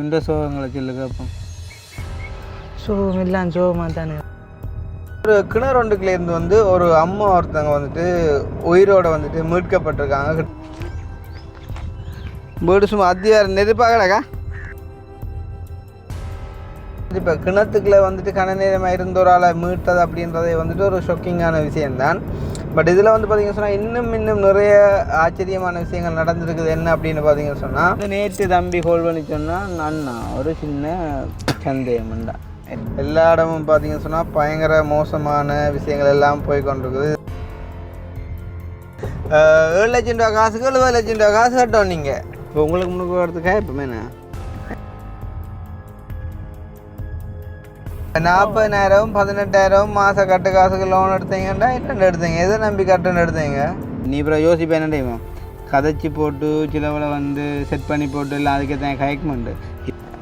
இந்த சோகங்களை சொல்லு கேட்போம். சோகம் எல்லாம் சோகமாக தானே. ஒரு கிணறு ஒன்றுக்குலேருந்து வந்து ஒரு அம்மா ஒருத்தவங்க வந்துட்டு உயிரோட வந்துட்டு மீட்கப்பட்டிருக்காங்க. வீடு சும்மா அத்தியாரம் நெருப்பாகலக்கா. இப்போ கிணத்துக்குள்ளே வந்துட்டு கன நேரமாக இருந்த ஒரு ஆளை மீட்டது அப்படின்றதே வந்துட்டு ஒரு ஷாக்கிங்கான விஷயம்தான். பட் இதில் வந்து பார்த்திங்க சொன்னால் இன்னும் நிறைய ஆச்சரியமான விஷயங்கள் நடந்திருக்குது. என்ன அப்படின்னு பார்த்தீங்கன்னு சொன்னால், நேற்று தம்பி ஹோல் பண்ணி சொன்னால் அண்ணா ஒரு சின்ன சந்தேகம்ண்டா. எல்லா இடமும் பார்த்தீங்கன்னு சொன்னால் பயங்கர மோசமான விஷயங்கள் எல்லாம் போய் கொண்டிருக்குது. 7 லட்சம் ரூபா காசுக்கு 70 லட்சம் ரூபா காசு கட்டோம். நீங்கள் இப்போ உங்களுக்கு முன்னுக்கு வரதுக்கா இப்போமே 40,000 18,000 மாத கட்டு காசுக்கு லோன் எடுத்தீங்கன்னா என்னென்ன எடுத்தீங்க? எதை நம்பி கட்டுன்னு எடுத்தீங்க? நீ அப்புறம் யோசிப்பேன் என்ன தெரியுமா, கதைச்சி போட்டு சிலவில் வந்து செட் பண்ணி போட்டு இல்லை அதுக்கே தான் கயக்குமெண்டு.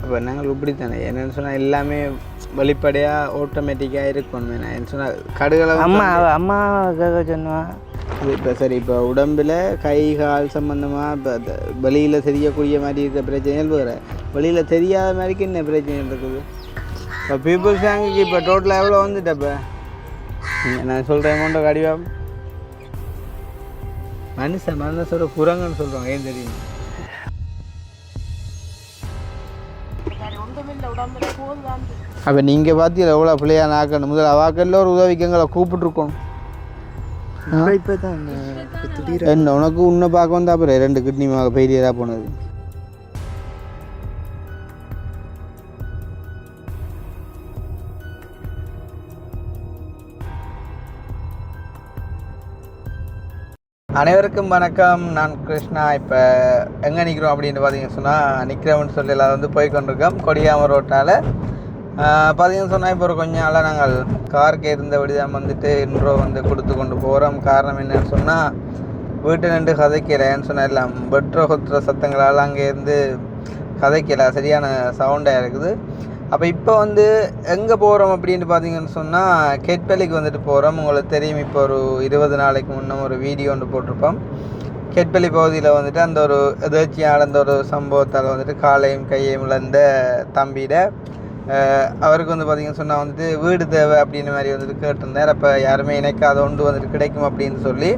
இப்போ நாங்கள் இப்படி தானே என்னென்னு சொன்னால் எல்லாமே வெளிப்படையாக ஆட்டோமேட்டிக்காக இருக்கணும். என்ன சொன்னால் கடுகளை அம்மா சொன்னுவான். இப்போ சரி, இப்போ உடம்பில் கை கால் சம்மந்தமாக இப்போ வெளியில் தெரியக்கூடிய மாதிரி இருக்கிற பிரச்சனைகள் வேறு, வெளியில் தெரியாத மாதிரிக்கு என்ன பிரச்சனைகள் இருக்குது. இப்போ பீப்புள்ஸ் பேங்குக்கு இப்போ டோட்டலாக எவ்வளோ வந்துட்டு? இப்போ நான் சொல்கிற அமௌண்ட்டை கடிவா மனுஷன் குரங்குன்னு சொல்கிறாங்க. ஏன் தெரியும்? அப்போ நீங்கள் பார்த்தீங்களா எவ்வளோ பிள்ளையான ஆக்கணும். முதல்ல அவாக்கல்ல ஒரு உதவிக்கங்களை கூப்பிட்டுருக்கோம். இப்போ தான் என்ன உனக்கு உன்னை பார்க்க வந்தா அப்புறம் 2 கிட்னி பெரியராக போனது. அனைவருக்கும் வணக்கம். நான் கிருஷ்ணா. இப்போ எங்கே நிற்கிறோம் அப்படின்னு பார்த்தீங்கன்னு சொன்னால், நிற்கிறோம்னு சொல்லி எல்லாம் வந்து போய்கொண்டிருக்கோம் கொடியாம ரோட்டால். பார்த்தீங்கன்னு சொன்னால் இப்போ ஒரு கொஞ்சம் நாளாக நாங்கள் காருக்கு இருந்தபடி தான் வந்துட்டு இன்றோ வந்து கொடுத்து கொண்டு போகிறோம். காரணம் என்னன்னு சொன்னால், வீட்டு நின்று கதைக்கிறேன்னு சொன்னால் எல்லாம் பெட்ரோ கொத்துற சத்தங்களால் அங்கேருந்து கதைக்கல சரியான சவுண்டாக இருக்குது. அப்போ இப்போ வந்து எங்கே போகிறோம் அப்படின்னு பார்த்தீங்கன்னு சொன்னால், கெட்பலிக்கு வந்துட்டு போகிறோம். உங்களுக்கு தெரியும், இப்போ ஒரு 20 நாளைக்கு முன்னே ஒரு வீடியோ ஒன்று போட்டிருப்போம். கெட்பலி பகுதியில் வந்துட்டு அந்த ஒரு எதிர்ச்சியாக நடந்த ஒரு சம்பவத்தால் வந்துட்டு காலையும் கையையும் இழந்த தம்பியிட அவருக்கு வந்து பார்த்திங்கன்னு சொன்னால் வந்துட்டு வீடு தேவை அப்படின்னு மாதிரி வந்துட்டு கேட்டிருந்தார். அப்போ யாருமே எனக்கு அதை ஒன்று வந்துட்டு கிடைக்கும் அப்படின்னு சொல்லி,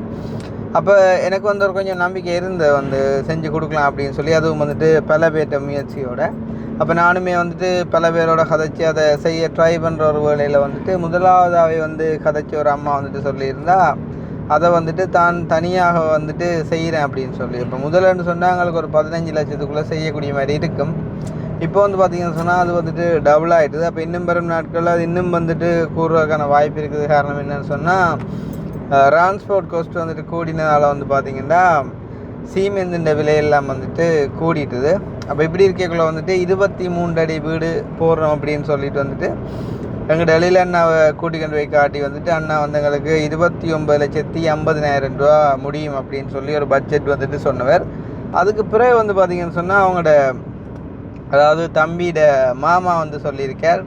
அப்போ எனக்கு வந்து ஒரு கொஞ்சம் நம்பிக்கை இருந்து வந்து செஞ்சு கொடுக்கலாம் அப்படின்னு சொல்லி, அதுவும் வந்துட்டு பல பேர்ட்ட முயற்சியோட. அப்போ நானுமே வந்துட்டு பல பேரோட கதைச்சி அதை செய்ய ட்ரை பண்ணுற ஒரு வேளையில் வந்துட்டு முதலாவதாகவே வந்து கதைச்சி ஒரு அம்மா வந்துட்டு சொல்லியிருந்தா, அதை வந்துட்டு தான் தனியாக வந்துட்டு செய்கிறேன் அப்படின்னு சொல்லி. இப்போ முதல்னு சொன்னால் எங்களுக்கு ஒரு 15 லட்சத்துக்குள்ளே செய்யக்கூடிய மாதிரி இருக்கும். இப்போ வந்து பார்த்திங்கன்னு சொன்னால் அது வந்துட்டு டபுள் ஆகிடுது. அப்போ இன்னும் பெரும் நாட்களில் அது இன்னும் வந்துட்டு கூறுவதற்கான வாய்ப்பு இருக்குது. காரணம் என்னன்னு சொன்னால், டிரான்ஸ்போர்ட் காஸ்ட் வந்துட்டு கூடினதால் வந்து பார்த்திங்கன்னா சீமெந்தின் விலையெல்லாம் வந்துட்டு கூடிட்டுது. அப்போ இப்படி இருக்கக்குள்ள வந்துட்டு 23 அடி வீடு போடுறோம் அப்படின்னு சொல்லிட்டு வந்துட்டு எங்கள் டெல்லியில் அண்ணாவை கூட்டிக்கொண்டு போய் காட்டி வந்துட்டு அண்ணா வந்து எங்களுக்கு 29,50,000 ரூபா முடியும் அப்படின்னு சொல்லி ஒரு பட்ஜெட் வந்துட்டு சொன்னவர். அதுக்கு பிறகு வந்து பார்த்திங்கன்னு சொன்னால் அவங்களோட அதாவது தம்பியோட மாமா வந்து சொல்லியிருக்கார்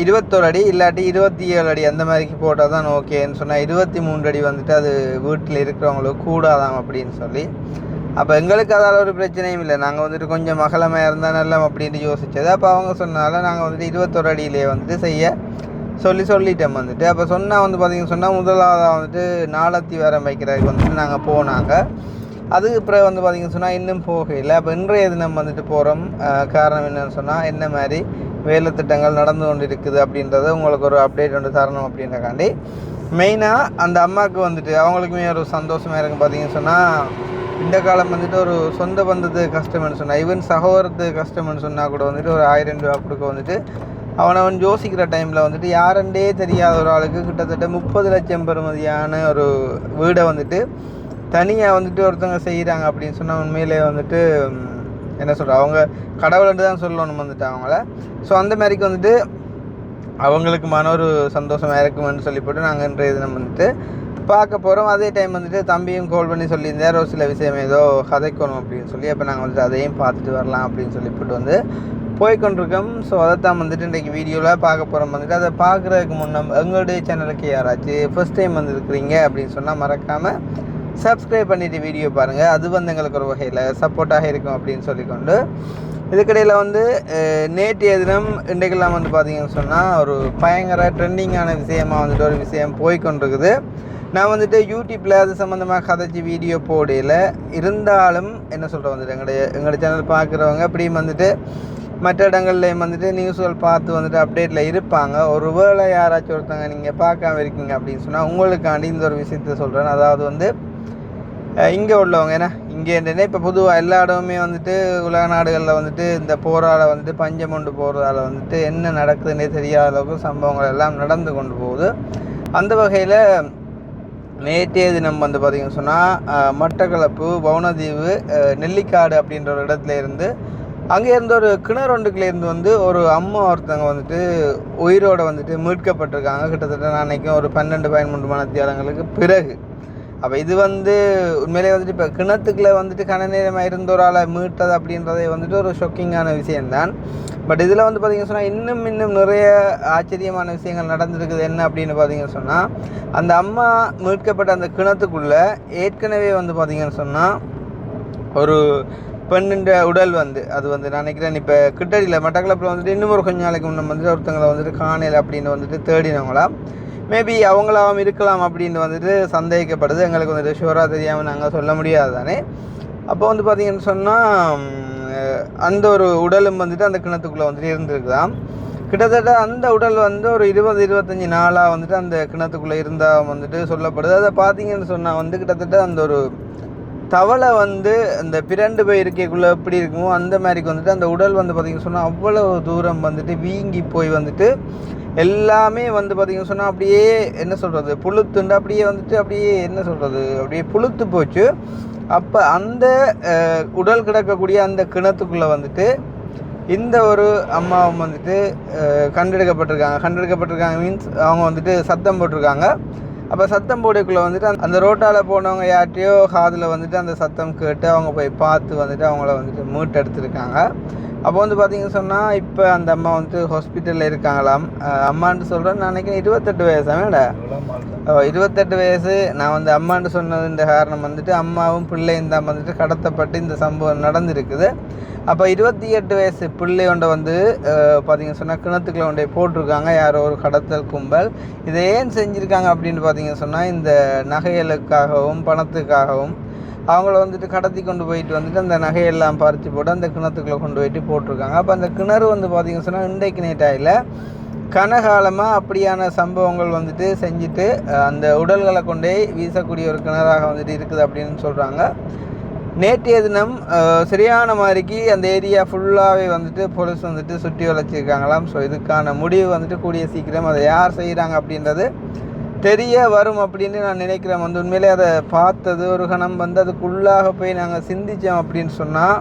21 அடி இல்லாட்டி 27 அடி அந்த மாதிரிக்கு போட்டால் தான் ஓகேன்னு சொன்னால் 23 அடி வந்துட்டு அது வீட்டில் இருக்கிறவங்களுக்கு கூடாதாம் அப்படின்னு சொல்லி. அப்போ எங்களுக்கு அதால் ஒரு பிரச்சனையும் இல்லை. நாங்கள் வந்துட்டு கொஞ்சம் மகளமாக இருந்தால் நல்லா அப்படின்ட்டு யோசித்தது. அப்போ அவங்க சொன்னால நாங்கள் வந்துட்டு 21 அடியிலே வந்துட்டு செய்ய சொல்லிட்டோம் வந்துட்டு. அப்போ சொன்னால் வந்து பார்த்திங்கன்னு சொன்னால் முதலாவதாக வந்துட்டு நாளத்தி வாரம் வைக்கிறதுக்கு வந்துட்டு நாங்கள் போனாங்க. அதுக்கு பிறகு வந்து பார்த்திங்கன்னு சொன்னால் இன்னும் போகலை. அப்போ இன்றைய தினம் வந்துட்டு போகிறோம். காரணம் என்னன்னு சொன்னால், என்ன மாதிரி வேலை திட்டங்கள் நடந்து கொண்டு இருக்குது அப்படின்றத உங்களுக்கு ஒரு அப்டேட் ஒன்று தரணும் அப்படின்றக்காண்டி. மெயினாக அந்த அம்மாவுக்கு வந்துட்டு அவங்களுக்குமே ஒரு சந்தோஷமாக இருக்கும். பார்த்திங்கன்னு சொன்னால், இந்த காலம் வந்துட்டு ஒரு சொந்த பந்தத்து கஷ்டம்னு சொன்னால், ஈவன் சகோதரத்து கஷ்டம்னு சொன்னால் கூட வந்துட்டு ஒரு 1000 ரூபா கொடுக்க வந்துட்டு அவன் யோசிக்கிற டைமில் வந்துட்டு யாருண்டே தெரியாத ஒரு ஆளுக்கு கிட்டத்தட்ட 30 லட்சம் பெறுமதியான ஒரு வீடை வந்துட்டு தனியாக வந்துட்டு ஒருத்தவங்க செய்கிறாங்க அப்படின்னு சொன்னால், உண்மையிலே வந்துட்டு என்ன சொல்கிற அவங்க கடவுள்ன்ட்டு தான் சொல்லணும் வந்துட்டு அவங்கள. ஸோ அந்த மாதிரிக்கு வந்துட்டு அவங்களுக்கு ஒரு சந்தோஷமாக இருக்குமென்னு சொல்லி போட்டு நாங்கள் இன்றைய தினம் வந்துட்டு பார்க்க போகிறோம். அதே டைம் வந்துட்டு தம்பியும் கால் பண்ணி சொல்லியிருந்தார் ஒரு சில விஷயம் ஏதோ கதைக்கணும் அப்படின்னு சொல்லி. அப்போ நாங்கள் வந்துட்டு அதையும் பார்த்துட்டு வரலாம் அப்படின்னு சொல்லி போட்டு வந்து போய்கொண்டிருக்கோம். ஸோ அதைத்தான் வந்துட்டு இன்றைக்கி வீடியோவில் பார்க்க போகிறோம் வந்துட்டு. அதை பார்க்குறதுக்கு முன்னே எங்களுடைய சேனலுக்கு யாராச்சும் ஃபஸ்ட் டைம் வந்துருக்குறீங்க அப்படின்னு சொன்னால் மறக்காமல் சப்ஸ்கிரைப் பண்ணிவிட்டு வீடியோ பாருங்கள். அது வந்து எங்களுக்கு ஒரு வகையில் சப்போர்ட்டாக இருக்கும் அப்படின்னு சொல்லிக்கொண்டு இதுக்கிடையில் வந்து நேற்றைய தினம் இன்றைக்கெல்லாம் வந்து பார்த்திங்கன்னு சொன்னால் ஒரு பயங்கர ட்ரெண்டிங்கான விஷயமாக வந்துட்டு ஒரு விஷயம் போய்கொண்டிருக்குது. நான் வந்துட்டு யூடியூப்பில் அது சம்மந்தமாக கதைச்சி வீடியோ போடையில் இருந்தாலும் என்ன சொல்கிறேன் வந்துட்டு எங்களுடைய சேனல் பார்க்குறவங்க அப்படியும் வந்துட்டு மற்ற இடங்கள்லேயும் வந்துட்டு நியூஸ்கள் பார்த்து வந்துட்டு அப்டேட்டில் இருப்பாங்க. ஒரு வேளை யாராச்சும் ஒருத்தங்க நீங்கள் பார்க்காம இருக்கீங்க அப்படின்னு சொன்னால் உங்களுக்காண்டி இந்த ஒரு விஷயத்த சொல்கிறேன். அதாவது வந்து இங்கே உள்ளவங்க ஏன்னா இங்கே என்னென்னா இப்போ பொதுவாக எல்லா இடமுமே வந்துட்டு உலக நாடுகளில் வந்துட்டு இந்த போரால் வந்துட்டு பஞ்சம் கொண்டு போகிறதால வந்துட்டு என்ன நடக்குதுன்னே தெரியாத அளவுக்கு சம்பவங்கள் எல்லாம் நடந்து கொண்டு போகுது. அந்த வகையில் நேற்றைய தினம் வந்து பார்த்திங்கன்னு சொன்னால் மட்டக்களப்பு வவுனதீவு நெல்லிக்காடு அப்படின்ற ஒரு இடத்துல இருந்து அங்கே இருந்த ஒரு கிணறு ஒன்றுக்குலேருந்து வந்து ஒரு அம்மா ஒருத்தவங்க வந்துட்டு உயிரோடு வந்துட்டு மீட்கப்பட்டிருக்காங்க. கிட்டத்தட்ட நான் நினைக்கிறேன் ஒரு 12-13 மணித்தியாலங்களுக்கு பிறகு. அப்போ இது வந்து உண்மையிலே வந்துட்டு இப்போ கிணத்துக்குள்ளே வந்துட்டு கன நேரமாக இருந்த ஒரு ஆளை மீட்டது அப்படின்றதே வந்துட்டு ஒரு ஷாக்கிங்கான விஷயம்தான். பட் இதில் வந்து பார்த்திங்கன்னு சொன்னால் இன்னும் நிறைய ஆச்சரியமான விஷயங்கள் நடந்திருக்குது. என்ன அப்படின்னு பார்த்திங்கன்னு சொன்னால் அந்த அம்மா மீட்கப்பட்ட அந்த கிணத்துக்குள்ளே ஏற்கனவே வந்து பார்த்திங்கன்னு சொன்னால் ஒரு பெண்ணுன்ற உடல் வந்து அது வந்து நான் நினைக்கிறேன் இப்போ கிட்டடியில் மட்டக்களப்பில் வந்துட்டு இன்னும் ஒரு கொஞ்ச நாளைக்கு முன்னே வந்துட்டு ஒருத்தங்களை வந்துட்டு காணல அப்படின்னு வந்துட்டு தேடினவங்களாம். மேபி அவங்களாம் இருக்கலாம் அப்படின்னு வந்துட்டு சந்தேகிக்கப்படுது. எங்களுக்கு வந்துட்டு ஷுவராக தெரியாமல் நாங்கள் சொல்ல முடியாது தானே. அப்போ வந்து பார்த்திங்கன்னு சொன்னால் அந்த ஒரு உடலும் வந்துட்டு அந்த கிணத்துக்குள்ளே வந்துட்டு இருந்திருக்குதான். கிட்டத்தட்ட அந்த உடல் வந்து ஒரு 20-25 நாளாக வந்துட்டு அந்த கிணத்துக்குள்ளே இருந்தால் வந்துட்டு சொல்லப்படுது. அதை பார்த்திங்கன்னு சொன்னால் வந்து கிட்டத்தட்ட அந்த ஒரு தவளை வந்து அந்த பிறண்டு போய் இருக்கக்குள்ளே எப்படி இருக்குமோ அந்த மாதிரிக்கு வந்துட்டு அந்த உடல் வந்து பார்த்திங்கன்னு சொன்னால் அவ்வளோ தூரம் வந்துட்டு வீங்கி போய் வந்துட்டு எல்லாமே வந்து பார்த்திங்கன்னு சொன்னால் அப்படியே என்ன சொல்கிறது புழுத்துண்டு அப்படியே வந்துட்டு அப்படியே என்ன சொல்கிறது அப்படியே புழுத்து போச்சு. அப்போ அந்த உடல் கிடக்கக்கூடிய அந்த கிணத்துக்குள்ளே வந்துட்டு இந்த ஒரு அம்மாவும் வந்துட்டு கண்டெடுக்கப்பட்டிருக்காங்க மீன்ஸ் அவங்க வந்துட்டு சத்தம் போட்டிருக்காங்க. அப்போ சத்தம் போடக்குள்ளே வந்துட்டு அந்த ரோட்டால் போனவங்க யார்ட்டையோ காதில் வந்துட்டு அந்த சத்தம் கேட்டு அவங்க போய் பார்த்து வந்துட்டு அவங்கள வந்துட்டு மீட்டெடுத்துருக்காங்க. அப்போ வந்து பார்த்திங்கன்னு சொன்னால் இப்போ அந்த அம்மா வந்துட்டு ஹாஸ்பிட்டலில் இருக்காங்களாம். அம்மான்ட்டு சொல்கிறேன் நான் நினைக்கிறேன் 28 வயசாமேட 28 வயசு. நான் வந்து அம்மான்ட்டு சொன்னது இந்த காரணம் வந்துட்டு அம்மாவும் பிள்ளையும் தான் வந்துட்டு கடத்தப்பட்டு இந்த சம்பவம் நடந்திருக்குது. அப்போ 28 வயசு பிள்ளை ஒன்றை வந்து பார்த்திங்கன்னு சொன்னால் கிணத்துக்குள்ள ஒன்றை போட்டிருக்காங்க யாரோ ஒரு கடத்தல் கும்பல். இதை ஏன் செஞ்சுருக்காங்க அப்படின்னு பார்த்திங்கன்னு சொன்னால் இந்த நகைகளுக்காகவும் பணத்துக்காகவும் அவங்கள வந்துட்டு கடத்தி கொண்டு போயிட்டு வந்துட்டு அந்த நகையெல்லாம் பறித்து போட்டு அந்த கிணத்துக்குள்ளே கொண்டு போயிட்டு போட்டிருக்காங்க. அப்போ அந்த கிணறு வந்து பார்த்திங்கன்னு சொன்னால் இன்றைக்கு நேட்டாயில் கனகாலமாக அப்படியான சம்பவங்கள் வந்துட்டு செஞ்சுட்டு அந்த உடல்களை கொண்டே வீசக்கூடிய ஒரு கிணறாக வந்துட்டு இருக்குது அப்படின்னு சொல்கிறாங்க. நேற்றைய தினம் சரியான மாதிரிக்கு அந்த ஏரியா ஃபுல்லாகவே வந்துட்டு போலீஸ் வந்துட்டு சுற்றி வளைச்சிருக்காங்களாம். ஸோ இதுக்கான முடிவு வந்துட்டு கூடிய சீக்கிரம் அதை யார் செய்கிறாங்க அப்படின்றது தெரிய வரும் அப்படின்னு நான் நினைக்கிறேன். வந்து உண்மையிலே அதை பார்த்தது ஒரு கணம் வந்து அதுக்குள்ளாக போய் நாங்கள் சிந்தித்தோம் அப்படின்னு சொன்னால்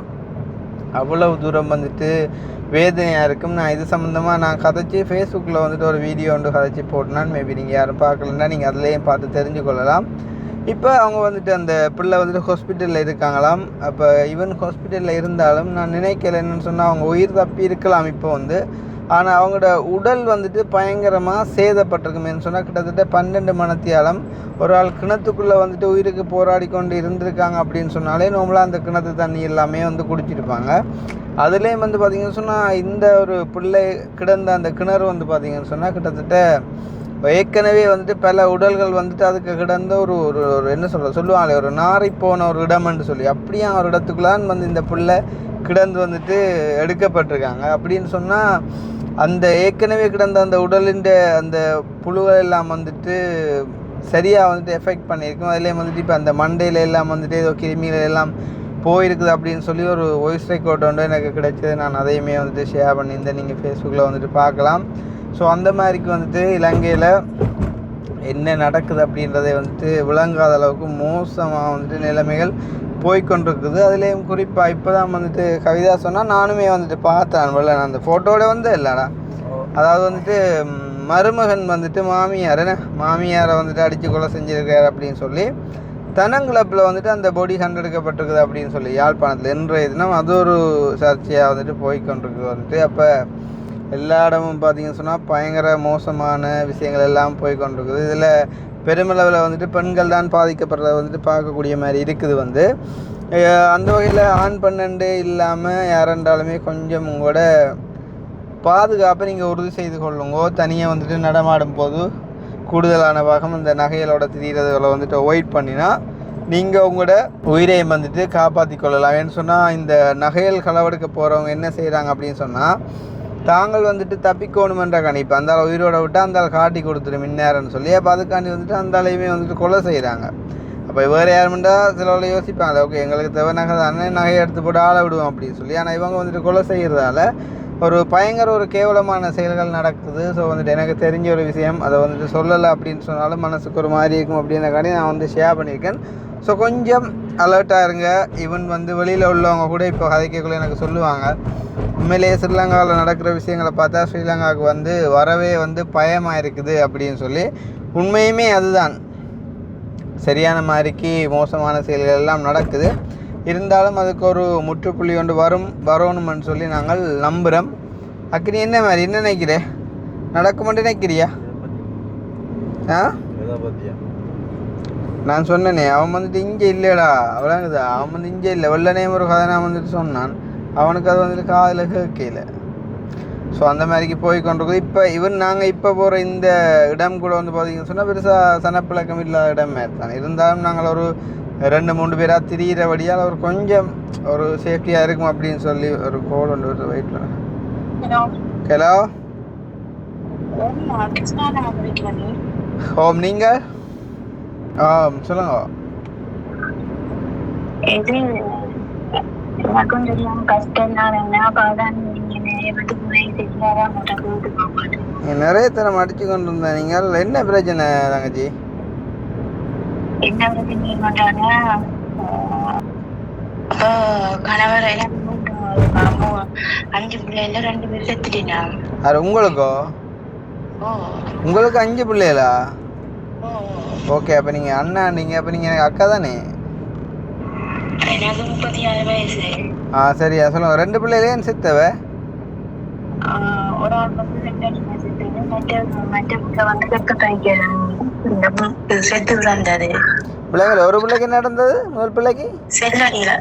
அவ்வளவு தூரம் வந்துட்டு வேதனையாக இருக்கும். நான் இது சம்மந்தமாக நான் கதைச்சி ஃபேஸ்புக்கில் வந்துட்டு ஒரு வீடியோ ஒன்று கதைச்சி போட்டேனான்னு மேபி நீங்கள் யாரும் பார்க்கலன்னா நீங்கள் அதுலேயும் பார்த்து தெரிஞ்சு கொள்ளலாம். இப்போ அவங்க வந்துட்டு அந்த பிள்ளை வந்துட்டு ஹாஸ்பிட்டலில் இருக்காங்களாம். அப்போ ஈவன் ஹாஸ்பிட்டலில் இருந்தாலும் நான் நினைக்கல என்னென்னு சொன்னால் அவங்க உயிர் தப்பி இருக்கலாம் இப்போ வந்து. ஆனால் அவங்களோட உடல் வந்துட்டு பயங்கரமாக சேதப்பட்டிருக்குமேன்னு சொன்னால் கிட்டத்தட்ட 12 மணித்தியாலம் ஒரு ஆள் கிணத்துக்குள்ளே வந்துட்டு உயிருக்கு போராடி கொண்டு இருந்திருக்காங்க அப்படின்னு சொன்னாலே நார்மலாக அந்த கிணத்து தண்ணி எல்லாமே வந்து குடிச்சிருப்பாங்க. அதுலேயும் வந்து பார்த்திங்கன்னு சொன்னால் இந்த ஒரு பிள்ளை கிடந்த அந்த கிணறு வந்து பார்த்திங்கன்னு சொன்னால் கிட்டத்தட்ட ஏற்கனவே வந்துட்டு பல உடல்கள் வந்துட்டு அதுக்கு கிடந்த ஒரு ஒரு என்ன சொல்லுவாங்களே ஒரு நாரை போன ஒரு இடம்னு சொல்லி அப்படியே ஒரு இடத்துக்குள்ளான் வந்து இந்த பிள்ளை கிடந்து வந்துட்டு எடுக்கப்பட்டிருக்காங்க. அப்படின்னு சொன்னால் அந்த ஏற்கனவே கிடந்த அந்த உடலின் அந்த புழுகள் எல்லாம் வந்துட்டு சரியாக வந்துட்டு எஃபெக்ட் பண்ணியிருக்கும். அதுலேயும் வந்துட்டு இப்போ அந்த மண்டையில் எல்லாம் வந்துட்டு ஏதோ கிருமிகள் எல்லாம் போயிருக்குது அப்படின்னு சொல்லி ஒரு வாய்ஸ் ரெக்கார்ட் வந்து எனக்கு கிடைச்சது. நான் அதையுமே வந்துட்டு ஷேர் பண்ணியிருந்தேன், நீங்கள் ஃபேஸ்புக்கில் வந்துட்டு பார்க்கலாம். ஸோ அந்த மாதிரிக்கு வந்துட்டு இலங்கையில் என்ன நடக்குது அப்படின்றதை வந்துட்டு விளங்காத அளவுக்கு மோசமாக வந்துட்டு நிலைமைகள் போய்கொண்டிருக்குது. அதுலேயும் குறிப்பாக இப்போ தான் வந்துட்டு கவிதா சொன்னால் நானுமே வந்துட்டு பார்த்தேன். நான் அந்த ஃபோட்டோட வந்து இல்லைடா, அதாவது வந்துட்டு மருமகன் வந்துட்டு மாமியாரை வந்துட்டு அடித்து கொலை செஞ்சுருக்காரு அப்படின்னு சொல்லி தனங்கிளப்பில் வந்துட்டு அந்த பொடி கண்டெடுக்கப்பட்டிருக்குது அப்படின்னு சொல்லி யாழ்ப்பாணத்தில் இன்றைய தினம் அது ஒரு சர்ச்சையாக வந்துட்டு போய்கொண்டிருக்குது வந்துட்டு. அப்போ எல்லா இடமும் பார்த்திங்கன்னு சொன்னால் பயங்கர மோசமான விஷயங்கள் எல்லாம் போய்கொண்டிருக்குது. இதில் பெருமளவில் வந்துட்டு பெண்கள் தான் பாதிக்கப்படுறத வந்துட்டு பார்க்கக்கூடிய மாதிரி இருக்குது. வந்து அந்த வகையில் ஆண் பன்னெண்டு இல்லாமல் யாரென்றாலுமே கொஞ்சம் உங்களோட பாதுகாப்பை நீங்கள் உறுதி செய்து கொள்ளுங்கோ. தனியாக வந்துட்டு நடமாடும் போது கூடுதலான பாகம் இந்த நகைகளோட திரிகிறதுகளை வந்துட்டு அவாய்ட் பண்ணினா நீங்கள் உங்களோட உயிரையும் வந்துட்டு காப்பாற்றி கொள்ளலாம். ஏன்னு சொன்னால் இந்த நகைகள் களவெடுக்க போகிறவங்க என்ன செய்கிறாங்க அப்படின்னு சொன்னால், தாங்கள் வந்துட்டு தப்பிக்கணுமென்ற கணிப்பு அந்த உயிரோட விட்டால் அந்த காட்டி கொடுத்துரும் இந்நேரம்னு சொல்லி, அப்போ அதுக்காண்டி வந்துட்டு அந்த ஆளையுமே வந்துட்டு கொலை செய்கிறாங்க. அப்போ வேறு யாருமெண்டா சிலவளை யோசிப்பாங்க, ஓகே எங்களுக்கு தேவை நகை தானே, நகையை எடுத்து போட்டு ஆளை விடுவோம் அப்படின்னு சொல்லி. ஆனால் இவங்க வந்துட்டு கொலை செய்கிறதால ஒரு பயங்கர ஒரு கேவலமான செயல்கள் நடக்குது. ஸோ வந்துட்டு எனக்கு தெரிஞ்ச ஒரு விஷயம், அதை வந்துட்டு சொல்லலை அப்படின்னு சொன்னாலும் மனசுக்கு ஒரு மாதிரி இருக்கும் அப்படின்றக்காண்டி நான் வந்து ஷேர் பண்ணியிருக்கேன். ஸோ கொஞ்சம் அலர்ட்டாக இருங்க. ஈவன் வந்து வெளியில் உள்ளவங்க கூட இப்போ கதைக்கக்குள்ளே எனக்கு சொல்லுவாங்க, உண்மையிலேயே ஸ்ரீலங்காவில் நடக்கிற விஷயங்களை பார்த்தா ஸ்ரீலங்காவுக்கு வந்து வரவே வந்து பயமாக இருக்குது அப்படின்னு சொல்லி. உண்மையுமே அதுதான், சரியான மாதிரிக்கு மோசமான செயல்கள் எல்லாம் நடக்குது. இருந்தாலும் அதுக்கு ஒரு முற்றுப்புள்ளி ஒன்று வரணும்னு சொல்லி நாங்கள் நம்புகிறோம். அக்கி நீ என்ன மாதிரி என்ன நினைக்கிற, நடக்குமென்று நினைக்கிறியா? நான் சொன்னேனே அவன் வந்துட்டு இங்கே இல்லைடா, அவ்வளோங்குதா, அவன் வந்து இங்கே இல்லை, வெள்ளனே ஒரு கதை நான் வந்துட்டு சொன்னான், அவனுக்கு அது வந்துட்டு காதில் கேட்கல. ஸோ அந்த மாதிரிக்கு போய் கொண்டிருக்குது. இப்போ நாங்கள் இப்போ போகிற இந்த இடம் கூட வந்து பார்த்தீங்கன்னு சொன்னால் பெருசாக சனப்பிழக்கம் இல்லாத இடம் தான். இருந்தாலும் நாங்கள் ஒரு 2-3 பேராக திரிகிறபடியால் ஒரு கொஞ்சம் ஒரு சேஃப்டியாக இருக்கும் அப்படின்னு சொல்லி ஒரு கோல் ஒன்று வருது. வெயிட் பண்ண. ஹலோ ஹோம், நீங்கள் சொல்லுங்க. நிறைய தரம் அடிச்சு கொண்டு இருந்தேன். நீங்கள் என்ன பிரச்சனை தங்கச்சி? என்ன பிரச்சனை கணவர் 5 பிள்ளைல 2 பேர் செத்துட்டீங்க. அது உங்களுக்கோ? உங்களுக்கு 5 பிள்ளைகளா? ஓகே, அப்போ நீங்கள் அண்ணா, நீங்கள் அப்போ நீங்கள் எனக்கு அக்கா தானே? எனக்கு 36 வயசு. சரியா சொல்லுங்க. 2 பிள்ளைகளே செத்தவ? ஒரு ஆள் வந்து செத்து, மற்ற பிள்ளை வந்து செத்து வந்தது. பிள்ளைங்கள ஒரு பிள்ளைக்கு என்ன நடந்தது? முதல் பிள்ளைக்கு செல்லடியில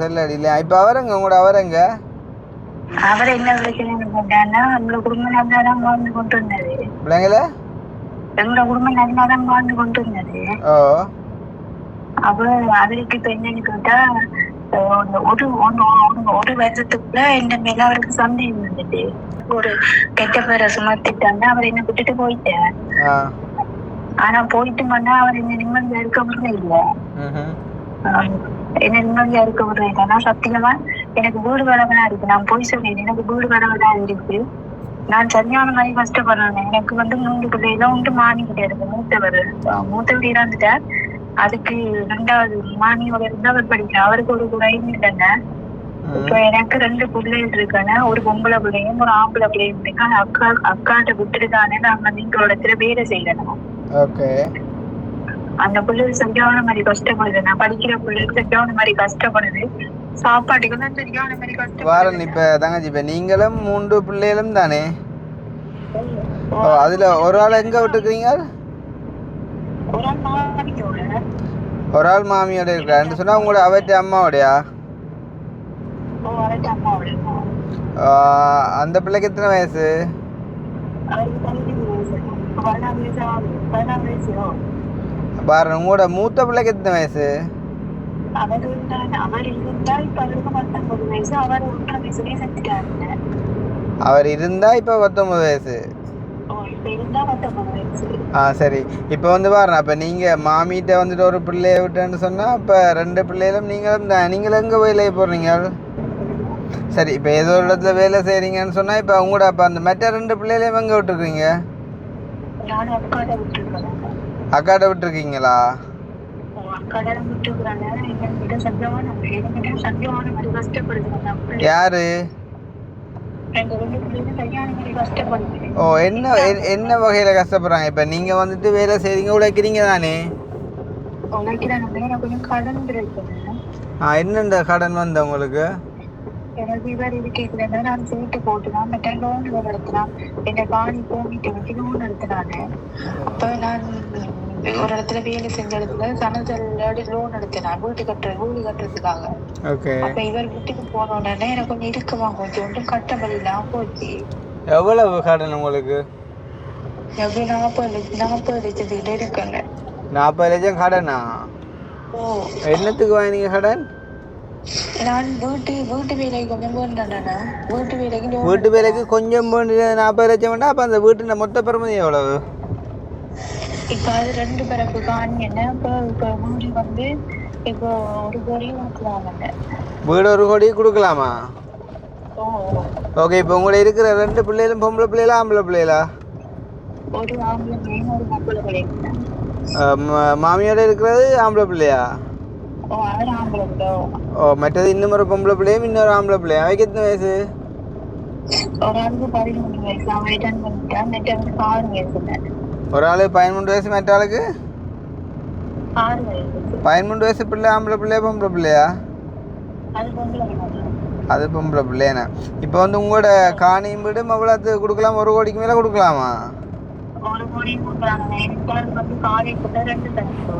செல்லடியில. இப்போ அவரங்க உங்களோட அவரங்க அவர் என்ன பிரச்சனை போட்டான்னா, நம்மளோட குடும்பம் நல்லாதான் வாழ்ந்து கொண்டு இருந்தது. பிள்ளைங்கள எங்களோட குடும்பம் நல்லாதான் வாழ்ந்து கொண்டு இருந்தது. அவருக்கு இப்ப என்னன்னு கேட்டா, ஒரு வருஷத்துக்குள்ள என்ன மேல அவருக்கு சந்தேகம் வந்துட்டு ஒரு கெட்ட பேரை சுமத்திட்டாங்க. அவர் என்ன விட்டுட்டு போயிட்டார். ஆனா போயிட்டு பண்ணா அவர் என்ன நிம்மதியா இருக்க முடியல. என்ன நிம்மதியா இருக்க முடியல. நான் சத்தியமா எனக்கு வீடு வரவனா இருக்கு. நான் போய் சொல்றேன், எனக்கு வீடு வரவனா இருக்கு. நான் சரியான மாதிரி கஷ்டப்படுறேன். எனக்கு வந்து 3 பிள்ளைல உண்டு. மாமி கிட்ட இருக்கு. மூத்தவர் இறந்துட்டார். அதுக்கு 2வது மாமியோட அவர் படிக்கிறார். அவருக்கு ஒரு குறையும் இல்லைங்க. இப்ப எனக்கு 2 பிள்ளைகள் இருக்காங்க. ஒரு பொம்பளை பிள்ளையும் ஒரு ஆம்பளை பிள்ளையும் இருக்கு. அக்காட்ட விட்டுட்டுதானே நாங்க நீங்களோட வேலை செய்யணும். அந்த பிள்ளைகள் சரியான மாதிரி கஷ்டப்படுது. நான் படிக்கிற பிள்ளைகள் சரியான மாதிரி கஷ்டப்படுது. சாப்பாட்டுக்கு தான் சரியான மாதிரி கஷ்டப்படுது. இப்ப தங்கச்சி, இப்ப நீங்களும் 3 பிள்ளைகளும் தானே? அதுல ஒரு ஆள் எங்க விட்டுக்கிறீங்க? ஒரு ஆள் மாமியோட இருக்காருன்னு சொன்னா உங்களோட அவற்ற அம்மாவோடையா? அந்த பிள்ளைக்கு எத்தனை வயசு? பாரு, உங்களோட மூத்த பிள்ளைக்கு எத்தனை வயசு? அவர் இருந்தா இப்ப 19 வயசு. சரி. இப்போ வந்து பாருங்க, அப்ப நீங்க மாமிகிட்ட வந்துட்டு ஒரு பிள்ளைய விட்டேன்னு சொன்னா இப்ப 2 பிள்ளைகளும் நீங்களும் தான். நீங்களும் எங்க வேலையை போடுறீங்க? சரி, இப்ப ஏதோ ஒரு இடத்துல வேலை செய்யறீங்கன்னு சொன்னா இப்ப உங்களோட அப்ப அந்த மற்ற 2 பிள்ளைகளையும் எங்க விட்டுருக்கீங்க? அக்காட்ட விட்டுருக்கீங்களா? யாரு? என்ன வகையில கஷ்டப்படுறாங்க? இப்ப நீங்க வந்துட்டு வேலை செய்றீங்க, உழைக்கிறீங்க தானே? என்னென்ன கடன் வந்த உங்களுக்கு? எனக்கு இவர் இது கேட்கலன்னா நான் சீட்டு போட்டுதான் மற்ற லோன் எடுத்தினான் என்னை காணி போங்கிட்டு வச்சு லோன் எடுத்தினானு. அப்ப நான் ஒரு இடத்துல வேலை செஞ்ச இடத்துல சனதல் லோன் எடுத்தினான் வீடு கட்டுறதுக்காக. ஓகே. அப்ப இவர் வீட்டுக்கு போன உடனே எனக்கு கொஞ்சம் இருக்குமா கொஞ்சம் ஒன்றும் கட்டப்படி இல்லாம போச்சு. எவ்வளவு கடன் உங்களுக்கு? எப்படி 40 லட்சத்துக்கிட்ட இருக்குங்க. 40 லட்சம் கடனா? ஓ. என்னத்துக்கு வாங்கினீங்க கடன்? நான் வீட்டு வேலைக்கு கொஞ்சம் போனேன்னா வீட்டு வேலைக்கு கொஞ்சம் 40 லட்சம் வேண்டாம். அப்போ அந்த வீட்டு மொத்த பெறுமதி எவ்வளவு? இப்போ அது 2 பிறப்பு காணி என்ன இப்போ வீடு வந்து இப்போ 1 கோடி கொடுக்கலாங்க. வீடு 1 கோடி கொடுக்கலாமா? ஓ. ஓகே. இப்போ உங்களை இருக்கிற 2 பிள்ளைகளும் பொம்பளை பிள்ளைகளா ஆம்பளை பிள்ளைகளா? ஒரு ஆம்பளை பிள்ளைங்க ஒரு பொம்பளை பிள்ளைங்க. மாமியோட இருக்கிறது ஆம்பளை பிள்ளையா? ஓ அது ஆம்பளை பிள்ளை. ஓ மற்றது இன்னும் ஒரு பொம்பளை பிள்ளையும் இன்னொரு ஆம்பளை பிள்ளையா? அவைக்கு எத்தனை வயசு? ஒரு ஆளுக்கு 13 வயசு அவன் ரிட்டர்ன் பண்ணிட்டான். மற்றவனுக்கு 6 வயசு. ஒரு ஆளு 13 வயசு மற்ற ஆளுக்கு 6 வயசு. 13 வயசு பிள்ளை ஆம்பளை பிள்ளையா பொம்பளை பிள்ளையா? அது பொம்பளை பிள்ளை. அது பொம்பளை பிள்ளையாண்ணா. இப்போ வந்து உங்களோட காணியும் வீடும் எவ்வளோத்து கொடுக்கலாம்? 1 கோடிக்கு மேலே கொடுக்கலாமா? 1 கோடி கொடுக்குறாங்க. எனக்கு வந்து காலேஜ் 2 தரப்பு.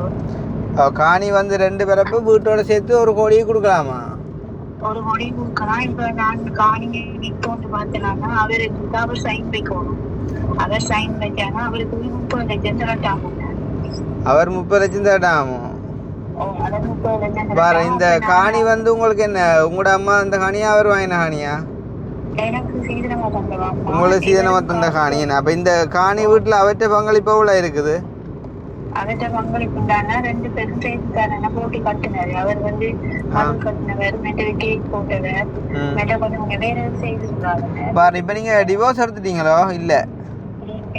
காணி வந்து 2 பிறப்பு வீட்டோட சேர்த்து 1 கோடியை கொடுக்கலாமா? 1 கோடி கொடுக்கலாம். இப்போ நான் காணி நிற்கொண்டு பார்த்தேன்னா அவர் சைன் வைக்கணும். அவர் சைன் வச்சானா அவருக்கு 30 லட்சம் தரட்டாங்க. அவர் 30 லட்சம் தரட்டாமோ? அவர் 30 லட்சம். பாரு இந்த காணி வந்து உங்களுக்கு என்ன உங்களோட அம்மா அந்த காணியா அவர் வாங்கின காணியா? எனக்கு சீதனமா தந்தவா. உங்களுக்கு சீதனமா தந்த காணியா? அப்போ இந்த காணி வீட்டில் அவற்றை பங்களிப்பு எவ்வளோ இருக்குது? அவர்கிட்ட பங்களிப்புண்டானா 2 பேரும் சேர்த்துக்காரன போட்டி கட்டினாரு. அவர் வந்து மது கட்டினவர், மெட்டல் கேக் போட்டவர், மெட்ட கொஞ்சம் வேற செய்திருந்தாங்க. பாரு இப்போ நீங்கள் டிவோர்ஸ் எடுத்துட்டீங்களோ? இல்லை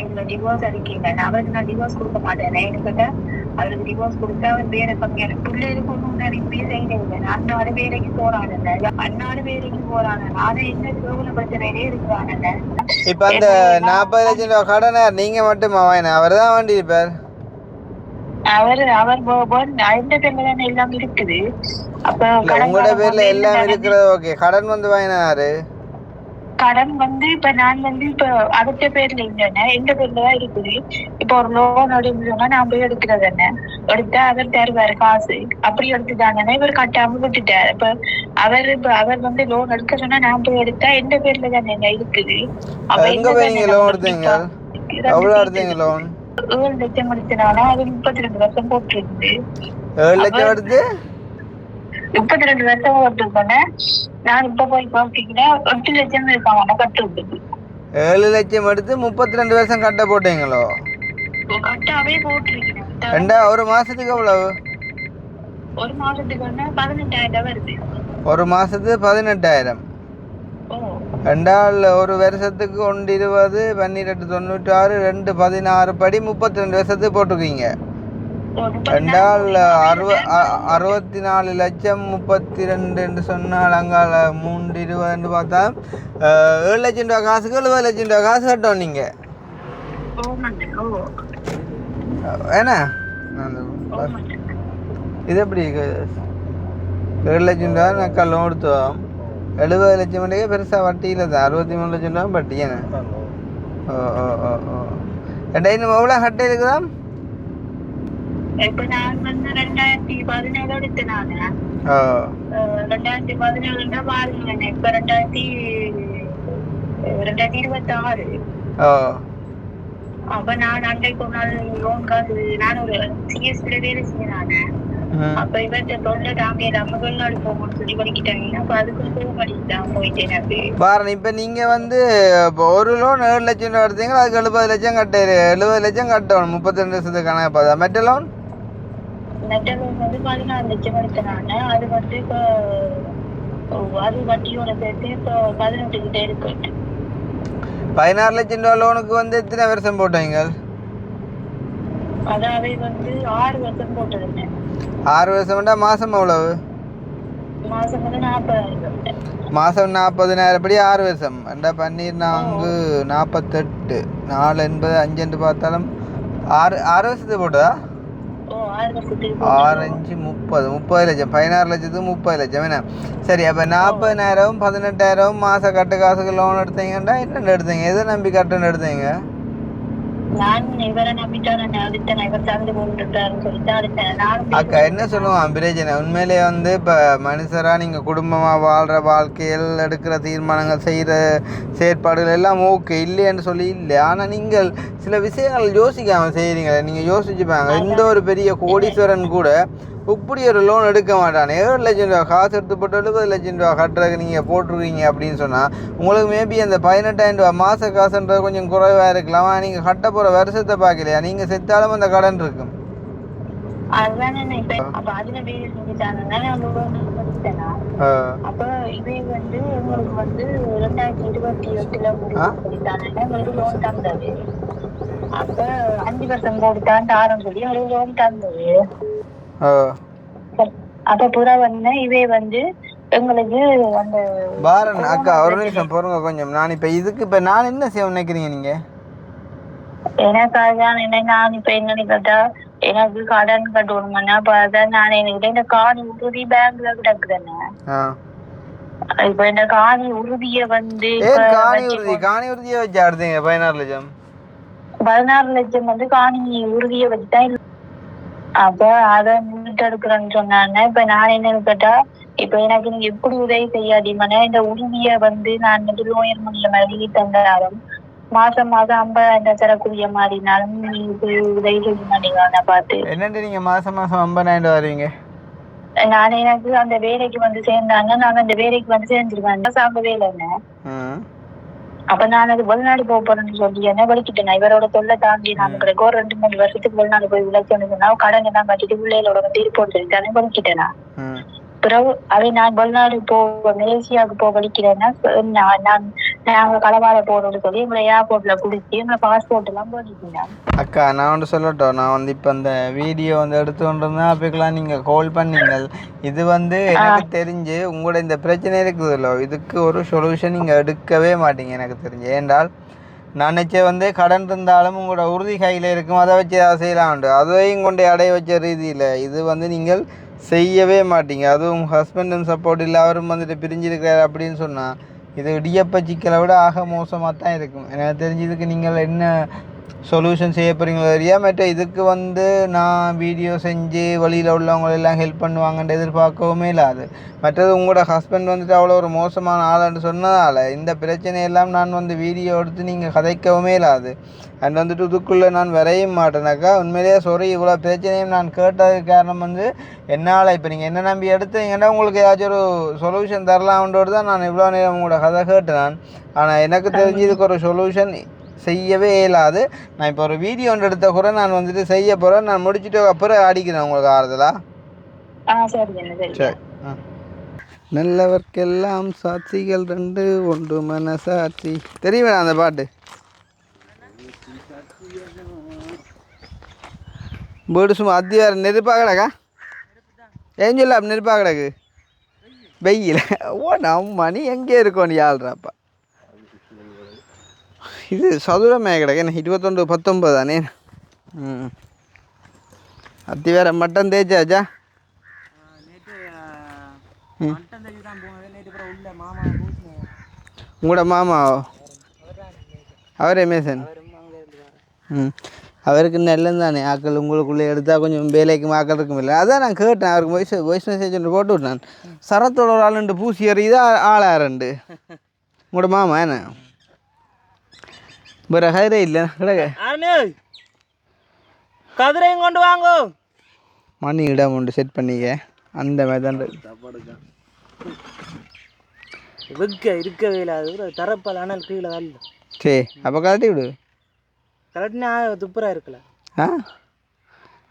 இல்லை டிவோர்ஸ் அடிக்கீங்க. அவருக்கு நான் டிவோர்ஸ் கொடுக்க மாட்டேன். என்கிட்ட அவருக்கு டிவோர்ஸ் கொடுத்தா அவர் வேற பக்கம் பிள்ளைகளுக்கு ஒன்றும் எனக்கு செய்யல. அண்ணாடு வேலைக்கு போறாங்கல்ல, அதை என்ன எவ்வளவு பிரச்சனையிலே இருக்கிறாங்கல்ல. இப்போ அந்த 40 லட்சம் ரூபா கடனை நீங்கள் மட்டுமா வாங்கின? அவர் தான் வேண்டியிருப்பார். அவர் எந்த பேர்ல தானே எல்லாம் இருக்குது. அப்ப உங்களோட பேர்ல எல்லாம் இருக்கிறது. ஓகே. கடன் வந்து வாங்கினாரு. கடன் வந்து இப்ப நான் வந்து இப்ப அடுத்த பேர்ல இல்லைன்னா எந்த பேர்ல தான் இருக்குது. இப்ப ஒரு லோன் எடுக்கணும்னா நான் போய் எடுக்கிறது என்ன எடுத்தா அவர் தருவாரு காசு. அப்படி எடுத்துட்டாங்கன்னா இவர் கட்டாம விட்டுட்டாரு. அவர் வந்து லோன் எடுக்க சொன்னா நான் போய் எடுத்தா எந்த பேர்ல தானே இருக்குது. எங்க போய் நீங்க லோன் எடுத்தீங்க? எவ்வளவு எடுத்தீங்க லோன்? 7 லட்சம் எடுத்தனால அது 32 வருஷம் போட்டுருக்கு. 7 லட்சம் எடுத்து 32 வருஷம் போட்டுருக்கோன்னே நான் இப்ப போய் பார்த்தீங்கன்னா 8 லட்சம் இருக்காங்க கட்டு விட்டுருக்கு. 7 லட்சம் எடுத்து 32 வருஷம் கட்ட போட்டீங்களோ? கட்டாவே போட்டிருக்கேன். ஒரு மாசத்துக்கு எவ்வளவு? ஒரு மாசத்துக்கு 18,000 வருது. ஒரு மாசத்துக்கு 18,000. ரெண்டாள் ஒரு வருஷத்துக்கு 1 20 12 96 2 16 படி 32 வருஷத்துக்கு போட்டிருக்கீங்க. ரெண்டாள் 64 லட்சம் 32 சொன்னால் அங்கால 3 20 பார்த்தா 7 லட்சம் ரூபா காசுக்கு 70 லட்சம் ரூபா காசு கட்டணும் நீங்க. ஏன்னா இது எப்படி 7 லட்சம் ரூபா நக்கா லோன் எடுத்தோம். 70 லட்சம் மணிக்கே பெருசாக வட்டியில் தான் 63 லட்சம் ரூபா வட்டி. ஏன்னா இன்னும் எவ்வளோ கட்டை இருக்குதா? இப்ப நான் வந்து 2017 எடுத்தேன். 2017 பாருங்க இப்ப 2026. அப்ப நான் அன்றைக்கு ஒரு நாள் லோன் காசு நான் ஒரு சிஎஸ்ல வேலை செய்யறாங்க. அப்ப இவர்கிட்ட தொல்லை தாங்க நம்ம வெளிநாடு போகணும்னு சொல்லி படிக்கிட்டாங்க. அப்ப அதுக்கு போக மாட்டேன் போயிட்டேன். பாருங்க இப்ப நீங்க வந்து ஒரு லோன் 7 லட்சம் ரூபா எடுத்தீங்களா? அதுக்கு 70 லட்சம் கட்டாரு. 70 லட்சம் கட்டணும் 32 வருஷத்துக்கு கணக்கு பார்த்தா. மெட்ட லோன் வந்து 14 லட்சம் எடுத்தனால அது வந்து இப்போ அது வட்டியோட சேர்த்து இப்போ 18 கிட்ட இருக்கு. 16 லட்சம் ரூபா லோனுக்கு வந்து எத்தனை வருஷம் போட்டீங்க? அதாவது வந்து 6 வருஷம் போட்டது. 6 வருஷம்டா மாசம் எவ்வளவு? மாசம் வந்து 40,000. மாசம் 40,000 படி 6 வருஷம். 2 48 4 80 5 பார்த்தாலும் 6 வருஷத்துக்கு போட்டதா? ஓ 6 வருஷத்துக்கு 6 30 லட்சம் 16 லட்சத்துக்கு 30 லட்சம் என்ன சரி அப்போ 40,000 18,000 மாத கட்டு காசுக்கு லோன் எடுத்தீங்கன்னா என்ன எடுத்தீங்க எதை நம்பி கட்டுன்னு எடுத்தீங்க நான் இவரை நம்பிட்டேன் அடுத்த இவர் சார்ந்து போட்டுட்டாருன்னு சொல்லிட்டு அடுத்தேன் நானும் அக்கா என்ன சொல்லுவோம் பிரச்சனை உண்மையிலே வந்து இப்போ மனுஷராக நீங்கள் குடும்பமாக வாழ்கிற வாழ்க்கையில் எடுக்கிற தீர்மானங்கள் செய்கிற செயற்பாடுகள் எல்லாம் ஓகே இல்லைன்னு சொல்லி இல்லை ஆனால் நீங்கள் சில விஷயங்கள் யோசிக்காமல் செய்கிறீங்களே நீங்கள் யோசிச்சுப்பாங்க எந்த ஒரு பெரிய கோடீஸ்வரன் கூட இப்படி ஒரு லோன் எடுக்க மாட்டானே 7 லட்சம் ரூபா காசு எடுத்து போட்டு 70 லட்சம் ரூபா கட்டுறதுக்கு நீங்கள் போட்டுருக்கீங்க அப்படின்னு சொன்னால் உங்களுக்கு மேபி அந்த 18,000 ரூபா மாத காசுன்றது கொஞ்சம் குறைவாக இருக்கலாம் நீங்கள் கட்ட போகிற வருஷத்தை பார்க்கலையா நீங்கள் செத்தாலும் அந்த கடன் இருக்கும் அதுதானே இப்ப அப்ப அதுல வேலை செஞ்சுட்டாங்கன்னா அப்ப இவை வந்து உங்களுக்கு வந்து 2028 முடிவு சொல்லிட்டாங்கன்னா ஒரு லோன் தந்தது அப்ப 5% போட்டுதான் தாரம் சொல்லி ஒரு லோன் தந்தது அப்ப புறா வந்து இவை வந்து எங்களுக்கு அந்த பாரன் அக்கா ஒரு நிமிஷம் பொறுங்க கொஞ்சம் நான் இப்ப இதுக்கு இப்ப நான் என்ன செய்ய நினைக்கிறீங்க நீங்க எனக்காக நான் இப்ப என்னன்னு கேட்டா எனக்கு கடன் கட்டணும்னா அப்ப அதான் நான் எனக்கு இந்த காணி உறுதி பேங்க்ல கிடக்குதானே இப்ப இந்த காணி உறுதிய வந்து காணி உறுதியை வச்சு ஆடுதீங்க 16 லட்சம் வந்து காணி உறுதியை வச்சுதான் அப்ப அதை முன்னிட்டு எடுக்கிறேன்னு சொன்னாங்க இப்ப நான் என்னன்னு கேட்டா இப்ப எனக்கு நீங்க எப்படி உதவி செய்யாதீங்கன்னா இந்த உறுதிய வந்து நான் லோயர் மணில எழுதி தந்தாலும் மாசம் 50,000 தரக்கூடிய மாதிரினாலும் நீங்க உதவி செய்ய மாட்டீங்களா பார்த்து என்னண்டு நீங்க மாசம் 50,000 வருவீங்க நான் எனக்கு அந்த வேலைக்கு வந்து சேர்ந்தாங்க நான் அந்த வேலைக்கு வந்து சேர்ந்துருவேன் சாங்க வேலைன்னு அப்ப நான் அது வெளிநாடு போக போறேன்னு சொல்லி என்ன வலிக்கிட்டேன் இவரோட தொல்லை தாண்டி நமக்கு 2-3 வருஷத்துக்கு வெளிநாடு போய் விளைச்சோன்னு சொன்னா கடன் எல்லாம் கட்டிட்டு பிள்ளைகளோட வந்து இருப்போம் சொல்லி தானே வலிக்கிட்டேனா பிறகு அதை நான் வெளிநாடு மலேசியாவுக்கு போக வலிக்கிறேன்னா நாங்க களவாட போறோம்னு சொல்லி எங்களை ஏர்போர்ட்ல குடிச்சு எங்களை பாஸ்போர்ட் எல்லாம் போட்டுட்டீங்க அக்கா நான் வந்து சொல்லட்டும் நான் வந்து இப்போ அந்த வீடியோ வந்து எடுத்து கொண்டிருந்தேன் அப்போக்கெல்லாம் நீங்கள் கால் பண்ணீங்க இது வந்து எனக்கு தெரிஞ்சு உங்களோட இந்த பிரச்சனை இருக்குதுல்ல இதுக்கு ஒரு சொல்யூஷன் நீங்கள் எடுக்கவே மாட்டீங்க எனக்கு தெரிஞ்சு ஏன்றால் நான் நினச்சே வந்து கடன் இருந்தாலும் உங்களோட உறுதி கையில் இருக்கும் அதை வச்சு அதை செய்யலாம் அதையும் கொண்டு அடைய வச்ச ரீதியில் இது வந்து நீங்கள் செய்யவே மாட்டீங்க அதுவும் உங்கள் ஹஸ்பண்டும் சப்போர்ட் இல்லை அவரும் வந்துட்டு பிரிஞ்சிருக்கிறார் அப்படின்னு சொன்னால் இது இடியப்ப சிக்கலை விட ஆக மோசமாக தான் இருக்கும் எனக்கு தெரிஞ்சதுக்கு நீங்கள் என்ன சொல்யூஷன் செய்ய போகிறீங்களோ தெரியா மற்ற இதுக்கு வந்து நான் வீடியோ செஞ்சு வழியில் உள்ளவங்களெல்லாம் ஹெல்ப் பண்ணுவாங்கன்னு எதிர்பார்க்கவுமே இல்லாது மற்றது உங்களோட ஹஸ்பண்ட் வந்துட்டு அவ்வளோ ஒரு மோசமான ஆளுன்னு சொன்னதால் இந்த பிரச்சனையெல்லாம் நான் வந்து வீடியோ எடுத்து நீங்கள் கதைக்கவுமே இல்லாது அண்ட் வந்துட்டு இதுக்குள்ளே நான் வரையும் மாட்டேனாக்கா உண்மையிலேயே சாரி இவ்வளோ பிரச்சனையும் நான் கேட்டதுக்கு காரணம் வந்து என்னால் இப்போ நீங்கள் என்ன நம்பி எடுத்தீங்கன்னா உங்களுக்கு ஏதாச்சும் ஒரு சொல்யூஷன் தரலாம்ன்றது தான் நான் இவ்வளோ நேரம் உங்களோட கதை கேட்டேன் ஆனால் எனக்கு தெரிஞ்சு இதுக்கு ஒரு சொல்யூஷன் செய்யவே இயலாது நான் இப்போ ஒரு வீடியோ ஒன்று எடுத்த கூட நான் வந்துட்டு செய்ய போகிறேன் நான் முடிச்சுட்டு அப்புறம் அடிக்கிறேன் உங்களுக்கு ஆறுதலா சரி நல்லவர்க்கெல்லாம் சாட்சிகள் 2 ஒன்று மனசாட்சி தெரியுமா அந்த பாட்டு வீடு சும்மா அத்தியாரம் நெருப்பாக கிடக்கா ஏன் சொல்ல நெருப்பாக கிடக்கு வெயில் ஓ நம்ம நீ எங்கே இருக்கோம் நீ ஆள்றாப்பா இது சதுரமே கிடக்கு என்ன 21-19 தானே அத்தி வேற மட்டன் தேய்ச்சாச்சா உங்களோட மாமாவோ அவரே மேசன் அவருக்கு நல்லது தானே ஆக்கள் உங்களுக்குள்ளே எடுத்தால் கொஞ்சம் வேலைக்கு ஆக்கள் இருக்கும் இல்லை அதான் நான் கேட்டேன் அவருக்கு வாய்ஸ் மெசேஜ் ஒன்று போட்டு விட்டேன் சரத்தோட ஒரு ஆள் 2 பூசி எறியுதா ஆளாக 2 உங்களோட மாமா என்ன வேற ஹைரே இல்லை கிடக்க கதிரையும் கொண்டு வாங்க மணி இடம் ஒன்று செட் பண்ணிக்க அந்த மாதிரி தான் இருக்கவே இல்லை தரப்பால் ஆனால் கீழே வரல சரி அப்போ கலட்டி விடு கலட்டினா துப்புரா இருக்கல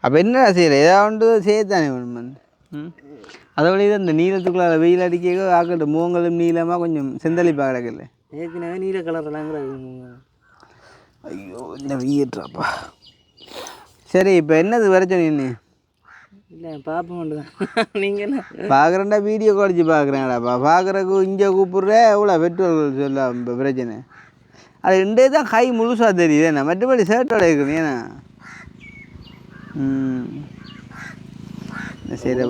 அப்போ என்ன செய்யலை ஏதாவது செய்யத்தானே வேணும் அதை விட இந்த நீளத்துக்குள்ள வெயில் அடிக்க ஆக்கட்டு மூங்களும் நீளமாக கொஞ்சம் செந்தளிப்பாக கிடக்கல ஏற்கனவே நீல கலர்லாம் ஐயோ இந்த வீட்டுறாப்பா சரி இப்போ என்னது வர சொன்னீன்னு இல்லை பார்ப்ப மாட்டேதான் நீங்கள் என்ன பார்க்குறேன்டா வீடியோ குறைச்சி பார்க்குறேன்டாப்பா பார்க்குறக்கு இங்கே கூப்பிட்ற எவ்வளோ பெட்ரோல் சொல்ல இப்போ பிரச்சனை அது 2 தான் கை முழுசாக தெரியுது என்ன மற்றபடி ஷர்ட்டோட இருக்குது ஏன்னா சரி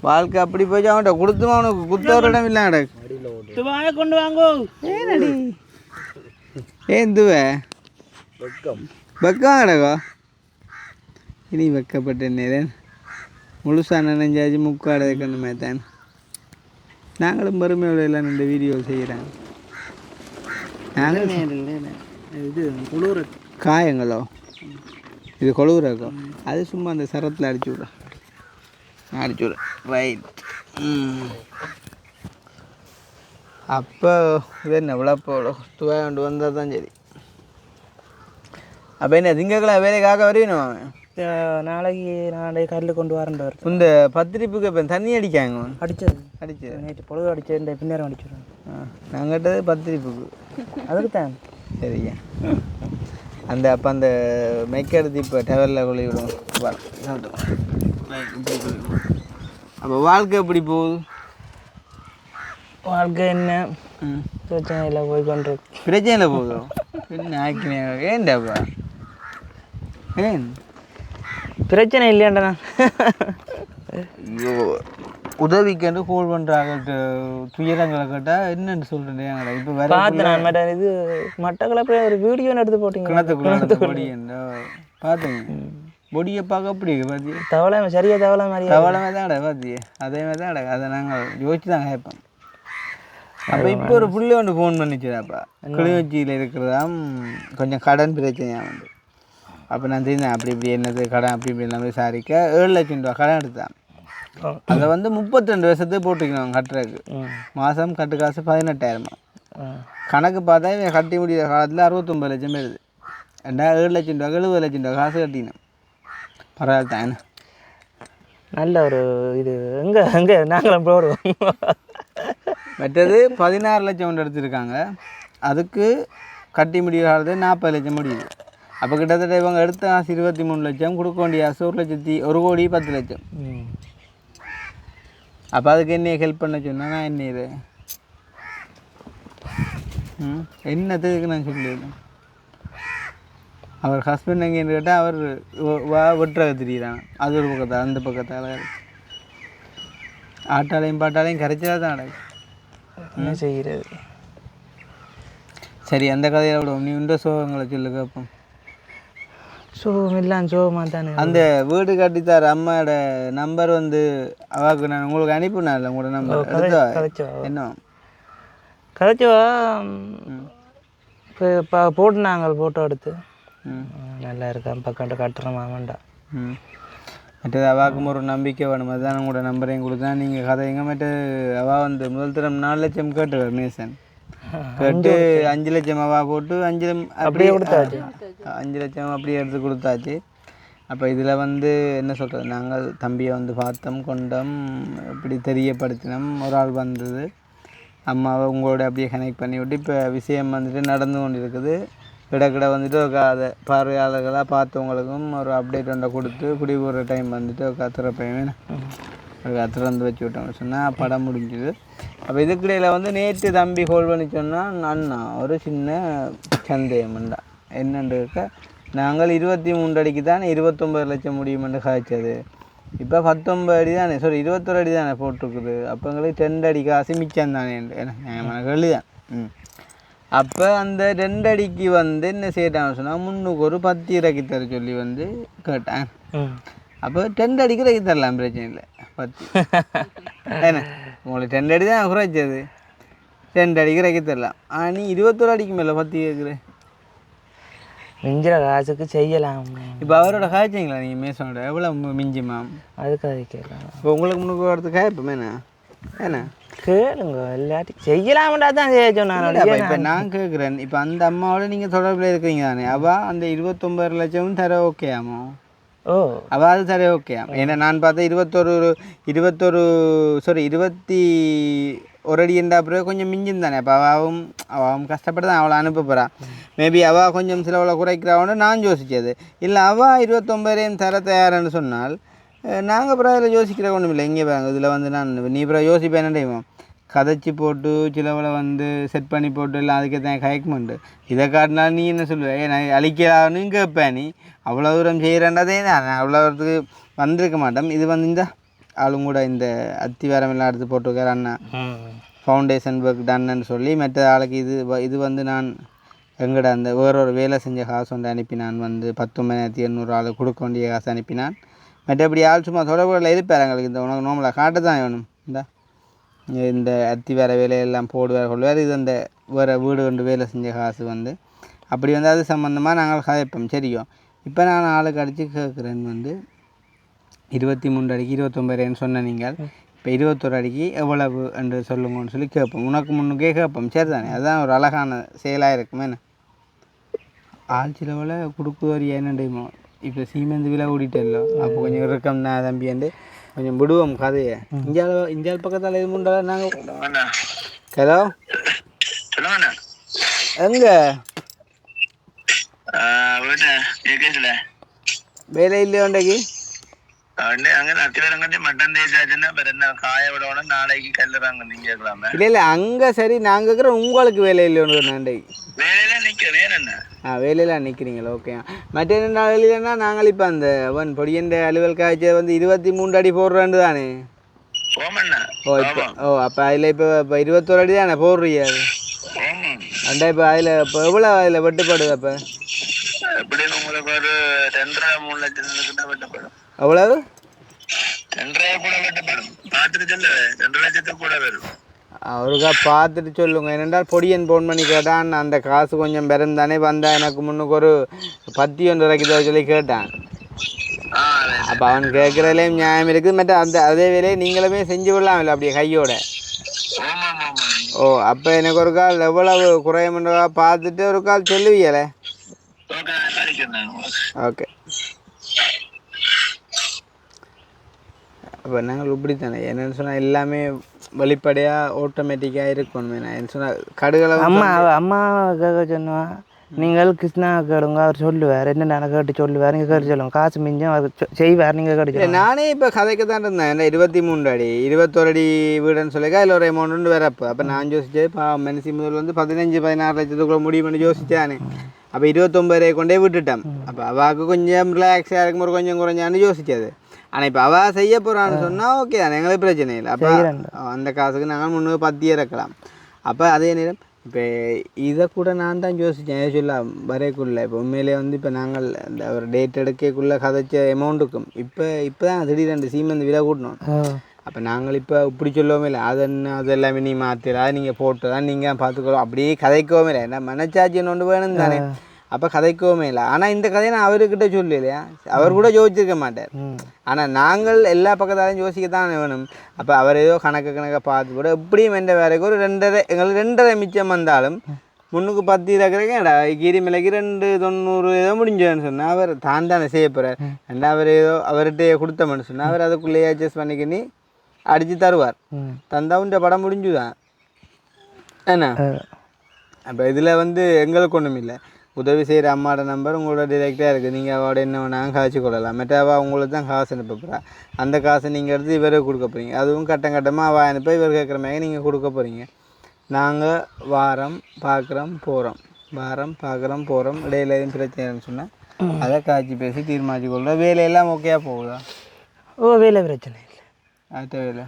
வாழ்க்கை அப்படி போய் அவன்கிட்ட கொடுத்துமா அவனுக்கு குத்த ஒரு இடம் இல்லை நடக்கு வாங்க கொண்டு வாங்கோ. ஏனடி ஏன் துவே வெக்கம் கிடக்கோ இனி வெக்கப்பட்ட நேரம் முழுசாக நினைஞ்சாச்சு முக்காடு வைக்கணுமே தான் நாங்களும் பெருமையோட எல்லாம் இந்த வீடியோ செய்கிறாங்க நாங்களும் இது குளிர காயங்களோ இது கொழுவுறக்கோ அது சும்மா அந்த சரத்தில் அடிச்சு விட ரைட் அப்போ இது என்ன விளப்போட துவா கொண்டு வந்தால் தான் சரி அப்போ என்ன திங்கக்கிழமை வேலைக்காக வருவீனும் அவன் நாளைக்கு கல்லில் கொண்டு வரேன். இந்த பத்திரிப்புக்கு இப்போ தண்ணி அடிக்காங்க அடிச்சது நேற்று பொழுது அடிச்சது இந்த பின்னேரம் அடிச்சிடுறேன். நான் கேட்டது பத்திரிப்புக்கு அதுக்கு தான் சரிங்க அப்போ அந்த மெக்கெடுத்து இப்போ டவரில் கொள்ளி விடும் அப்போ வாழ்க்கை எப்படி போகுது வாழ்க்கை என்ன பிரச்சனையில் போய் கொண்டிருக்கு. பிரச்சனையில் போகுதோ என்ன ஆக்கினே ஏன்டாப்பா ஏன் பிரச்சனை இல்லையாண்டா ஐயோ உதவிக்கண்டு கோல் பண்ணுறாங்க துயரங்களை கேட்டால் என்னென்னு சொல்கிறேன் இப்போ வேறு பார்த்தேன் மேடம் இது மட்டக்களப்பில் ஒரு வீடியோ எடுத்து போட்டிங்க கிணத்துக்குள்ள பொடியண்டோ பார்த்தேங்க பொடியை பார்க்க அப்படி பார்த்தியே தவளை சரியா தவளை மாதிரி தவளமே தான் அடை பார்த்தியே அதே மாதிரி தான் அடை அதை நாங்கள் யோசிச்சு தான் கேட்போம். அப்போ இப்போ ஒரு புள்ளி ஒன்று ஃபோன் பண்ணிச்சுதாப்பா கிளிநொச்சியில் இருக்கிறதாம் கொஞ்சம் கடன் பிரச்சனையாக வந்து அப்போ நான் தெரிஞ்சேன் அப்படி இப்படி என்னது கடன் அப்படி இப்படி எல்லாம் விசாரிக்க 7 லட்சம் ரூபா கடன் எடுத்தான். அதை வந்து 32 வருஷத்துக்கு போட்டுக்கணும் கட்டுறதுக்கு மாதம் கட்டு காசு 18,000 கணக்கு பார்த்தா இவன் கட்டி முடிகிற காலத்தில் 69 லட்சம் வருது. 7 லட்சம் ரூபா 70 லட்சம் ரூபா காசு கட்டினோம். பரவாயில்ல தான் என்ன நல்ல ஒரு இது எங்கே நாங்களும் போடுவோம். மற்றது 16 லட்சம் ஒன்று எடுத்துருக்காங்க அதுக்கு கட்டி முடிகிற காலத்தில் 40 லட்சம் முடியுது. அப்போ கிட்டத்தட்ட இவங்க எடுத்த காசு 23 லட்சம் கொடுக்க வேண்டிய காசு 1,10,00,000 அப்போ அதுக்கு என்னையை ஹெல்ப் பண்ண சொன்னால் நான் என்ன இது என்னத்துக்கு நான் சொல்லிடுறேன். அவர் ஹஸ்பண்ட் எங்கேன்னு கேட்டால் அவர் வெட்டுறக தெரியுறாங்க அது ஒரு பக்கத்தால் அந்த பக்கத்தால் ஆட்டாலையும் பாட்டாலையும் கரைச்சதாக தான் நடக்கும். என்ன செய்கிறது சரி அந்த கதையை விட நீ உண்ட சோகங்களை சொல்லு கேட்போம். சோகம் சோகமாக தானே அந்த வீடு கட்டித்தார் அம்மாவோட நம்பர் வந்து அவாவுக்கு நான் உங்களுக்கு அனுப்பினேன்ல உங்களோட நம்பர் எடுத்தா என்ன கதைச்சவா இப்போ போட்டுனாங்க ஃபோட்டோ எடுத்து நல்லா இருக்கேன் பக்கம்ட்ட கட்டுறோம் மாமண்டா மற்றது அவாவுக்கும் ஒரு நம்பிக்கை வேணும். அதுதான் உங்களோட நம்பரையும் கொடுத்தா நீங்கள் கதைங்க மற்ற அவா வந்து முதல் தரம் 4 லட்சம் கேட்டுவார் நேசன் கேட்டு 5 லட்சம் அவா போட்டு 5 அப்படியே கொடுத்தாச்சு 5 லட்சம் அப்படியே எடுத்து கொடுத்தாச்சு. அப்போ இதில் வந்து என்ன சொல்கிறது நாங்கள் தம்பியை வந்து பார்த்தோம் கொண்டோம் இப்படி தெரியப்படுத்தினோம். ஒரு ஆள் வந்தது அம்மாவை உங்களோட அப்படியே கனெக்ட் பண்ணி விட்டு இப்போ விஷயம் வந்துட்டு நடந்து கொண்டு இருக்குது. கிடக்கிட வந்துட்டு அதை பார்வையாளர்களாக பார்த்தவங்களுக்கும் ஒரு அப்டேட் ஒன்றை கொடுத்து குடிபோகிற டைம் வந்துட்டு திறப்பையுமே திறந்து வச்சு விட்டோம்னு சொன்னால் படம் முடிஞ்சுது. அப்போ இதுக்கிடையில் வந்து நேற்று தம்பி ஹோல் பண்ணி சொன்னால் அண்ணா ஒரு சின்ன சந்தேகம்ண்டா என்னென்று இருக்க நாங்கள் 23 அடிக்கு தானே 29 லட்சம் முடியுமென்று காய்ச்சது இப்போ 19 அடி தானே 21 அடி தானே போட்டிருக்குது. அப்போ எங்களுக்கு 2 அடி காசு மிச்சம் தானே எனக்கு எழுதான். அப்போ அந்த 2 அடிக்கு வந்து என்ன செய்யட்டான்னு சொன்னால் முன்னுக்கு ஒரு 10 இறக்கி தர சொல்லி வந்து கேட்டேன். அப்போ 2 அடிக்கு இறக்கி தரலாம் பிரச்சனை இல்லை 10 ஏன்னா உங்களுக்கு 2 அடி தான் குறைச்சது 2 அடிக்கு இறக்கி தரலாம். நீ 21 அடிக்கு மேலே 10 கேட்குறேன் மிஞ்சிற காசுக்கு செய்யலாம். இப்போ அவரோட காய்ச்சிங்களா நீங்கள் மேசனோட எவ்வளோ மிஞ்சிமாம் அதுக்காக கேட்கலாம். இப்போ உங்களுக்கு முன்னுக்கு வரது காய்ப்போமேண்ணா ஏண்ணா கேளுங்க எல்லாத்தையும் செய்யலாம்டா தான் சொன்னாங்க. இப்போ நான் கேட்குறேன் இப்போ அந்த அம்மாவோட நீங்கள் தொடர்பில் இருக்கிறீங்க தானே அவள் அந்த 29 லட்சமும் தர ஓகே ஆமோ அவள் அது தர ஓகே ஆமாம். ஏன்னா நான் பார்த்தேன் 21 அடி என்றா பிறகு கொஞ்சம் மிஞ்சும் தானே. அப்போ அவன் கஷ்டப்பட்டு தான் அவளை அனுப்ப போகிறான். மேபி அவள் கொஞ்சம் சிலவளை குறைக்கிறான்னு நான் யோசித்தது இல்லை. அவள் 29 தர தயாரான்னு சொன்னால் நாங்கள் அப்புறம் அதில் யோசிக்கிற ஒன்றும் இல்லை. இங்கே பாருங்க இதில் வந்து நான் நீ அப்புறம் யோசிப்பேன் என்ன கதைச்சி போட்டு சிலவளை வந்து செட் பண்ணி போட்டு எல்லாம் அதுக்கே தான் கயக்கமெண்டு இதை காட்டினாலும் நீ என்ன சொல்லுவேன் நான் அழிக்கலான்னு கேட்பேன். நீ அவ்வளோ தூரம் செய்கிறேன்றதே நான் அவ்வளோ தூரத்துக்கு வந்திருக்க மாட்டோம். இது வந்து இந்த ஆளும் கூட இந்த அத்திவாரம் எல்லாம் எடுத்து போட்டிருக்காரு அண்ணா ஃபவுண்டேஷன் ஒர்க் டன்னு சொல்லி. மற்ற ஆளுக்கு இது வந்து நான் எங்கட அந்த வேறொரு வேலை செஞ்ச காசு ஒன்று அனுப்பினான். வந்து 19,800 ஆளுக்கு கொடுக்க வேண்டிய காசு அனுப்பினான். மற்றபடி ஆள் சும்மா தொடர்புகளில் இருப்பார் எங்களுக்கு. இந்த உனக்கு நோம்பலாக காட்ட தான் வேணும். இந்த அத்தி வேறு வேலையெல்லாம் போடுவார் கொள்வார். இது அந்த வேறு வீடு கொண்டு வேலை செஞ்ச காசு வந்து அப்படி வந்து அது சம்மந்தமாக நாங்கள் கதைப்போம். சரியும். இப்போ நான் ஆளுக்கு அடித்து கேட்குறேன் வந்து 23 அடிக்கு 29 சொன்ன நீங்கள் இப்போ 21 அடிக்கு எவ்வளவு என்று சொல்லுங்கன்னு சொல்லி கேட்போம். உனக்கு முன்னுக்கே கேட்போம். சரி தானே? அதுதான் ஒரு அழகான செயலாக இருக்குமே. என்ன ஆள் சிலவில் கொடுக்குவார் என்னடையுமோ. இப்போ சீமெந்து விலை ஓடிட்டല്ലോ. அப்போ கொஞ்சம் இறக்கம் தான் தம்பியாண்டு கொஞ்சம் விடுவோம் கதையை. இந்தியாவில் பக்கத்தால் இது முண்டால நாங்கள் ஹலோ எங்க வேலை இல்லையோ இன்றைக்கு? இல்லை அங்கே சரி நாங்கள் கேட்குற உங்களுக்கு வேலை இல்லையோன்னு இன்றைக்கு வேலையெல்லாம் நிற்கிறீங்களா? ஓகே. மற்ற என்ன வேலையிலன்னா நாங்கள் இப்போ அந்த பொடியன்ற அலுவல் காய்ச்ச வந்து 23 அடி போடுறாண்டு தானே? அப்போ அதில் இப்போ 21 அடி தானே போடுறீங்க? அது அண்டா இப்போ அதில் இப்போ எவ்வளோ அதில் வெட்டுப்படுது? அப்போ எவ்வளவு? அவருக்கா பார்த்துட்டு சொல்லுங்க. ஏனென்றால் பொடியன் ஃபோன் பண்ணி கேட்டான். அந்த காசு கொஞ்சம் பெருந்தானே வந்தால் எனக்கு முன்னுக்கு ஒரு 10 சொல்லி கேட்டான். அப்போ அவன் கேட்குறதுலேயும் நியாயம் இருக்குது. மற்ற அதே வேலையை நீங்களுமே செஞ்சு விடலாம்ல அப்படியே கையோட. அப்போ எனக்கு ஒரு கால் எவ்வளவு குறையமுன்றவா பார்த்துட்டு ஒரு கால் சொல்லுவீங்களே. ஓகே. அப்போ நாங்கள் இப்படி தானே என்னென்னு சொன்னால் எல்லாமே வெளிப்படையாக ஆட்டோமேட்டிக்காக இருக்கணும். என்ன சொன்னால் கடுகளை அம்மா கேட்க சொன்னால் நீங்கள் கிருஷ்ணா கேளுங்க, அவர் சொல்லுவார். என்னென்ன கேட்டு சொல்லுவார், நீங்கள் கேட்டு சொல்லுங்க. காசு மிஞ்சம் அவர் செய்வார், நீங்கள் கேட்டு. நானே இப்போ கதைக்கு தான் இருந்தேன். 23 அடி 21 அடி வீடுன்னு சொல்லிக்கா அதில் ஒரு அமௌண்ட் வரப்போ. அப்போ நான் யோசிச்சேன் மனசி முதல் வந்து 15-16 லட்சத்துக்குள்ள முடிவு பண்ணி யோசிச்சானே. அப்போ 29 கொண்டே விட்டுட்டேன். அப்போ அவாவுக்கு கொஞ்சம் ரிலாக்ஸாக இருக்கும், ஒரு கொஞ்சம் குறைஞ்சான்னு யோசிச்சது. ஆனால் இப்போ அவள் செய்ய போகிறான்னு சொன்னால் ஓகே தானே, எங்களுக்கு பிரச்சனை இல்லை. அப்போ அந்த காசுக்கு நாங்கள் 10 இறக்கலாம். அப்போ அதே நேரம் இப்போ இதை கூட நான் தான் யோசித்தேன் சொல்ல வரைக்குள்ளே. இப்போ உண்மையிலே வந்து இப்போ நாங்கள் அந்த ஒரு டேட் எடுக்கக்குள்ளே கதைச்ச அமௌண்ட்டுக்கும் இப்போ தான் திடீரெண்டு சீமெந்து விலை கூட்டணும். அப்போ நாங்கள் இப்போ இப்படி சொல்லவும் இல்லை. அதெல்லாமே நீ மாற்றிடா, நீங்கள் போட்டு தான் நீங்கள் பார்த்துக்கோ அப்படியே கதைக்கவும் இல்லை. ஏன்னா மனச்சாட்சி ஒன்று வேணும் தானே. அப்போ கதைக்கவுமே இல்லை. ஆனால் இந்த கதையை நான் அவர்கிட்ட சொல்லலையா, அவர் கூட யோசிச்சிருக்க மாட்டார். ஆனால் நாங்கள் எல்லா பக்கத்தாலையும் யோசிக்கத்தான் வேணும். அப்போ அவர் ஏதோ கணக்காக பார்த்து கூட எப்படியும் எந்த வேலைக்கு ஒரு 2.5 எங்களுக்கு 2.5 மிச்சம் வந்தாலும் முன்னுக்கு 10 இருக்கிறேங்க கீரி மிளகி 290 ஏதோ முடிஞ்சோன்னு சொன்னால் அவர் தான் தானே செய்ய போகிறார். ரெண்டா அவர் ஏதோ அவர்கிட்ட கொடுத்தோம்னு சொன்னால் அவர் அதுக்குள்ளேயே அட்ஜஸ்ட் பண்ணிக்கினி அடித்து தருவார். தந்தாவுன்ற படம் முடிஞ்சுதான் என்ன. அப்போ இதில் வந்து எங்களுக்கு ஒன்றும் இல்லை. உதவி செய்கிற அம்மாவோட நம்பர் உங்களோட டிரெக்டாக இருக்குது. நீங்கள் அவட என்ன வேணாலும் காய்ச்சி கொள்ளலாம். மற்றவா உங்களுக்கு தான் காசு அனுப்ப போகிறா. அந்த காசை நீங்கள் எடுத்து இவருக்கு கொடுக்க போகிறீங்க. அதுவும் கட்டமாக அவள் அனுப்ப இவர் கேட்குற மாதிரி நீங்கள் கொடுக்க போகிறீங்க. நாங்கள் வாரம் பார்க்குறோம் போகிறோம் இடையில எதுவும் பிரச்சனைன்னு சொன்னால் அதை காய்ச்சி பேசி தீர்மானிச்சு கொள்கிறோம். வேலையெல்லாம் ஓகேயா போகுதா? வேலை பிரச்சனை இல்லை. அடுத்த வேலை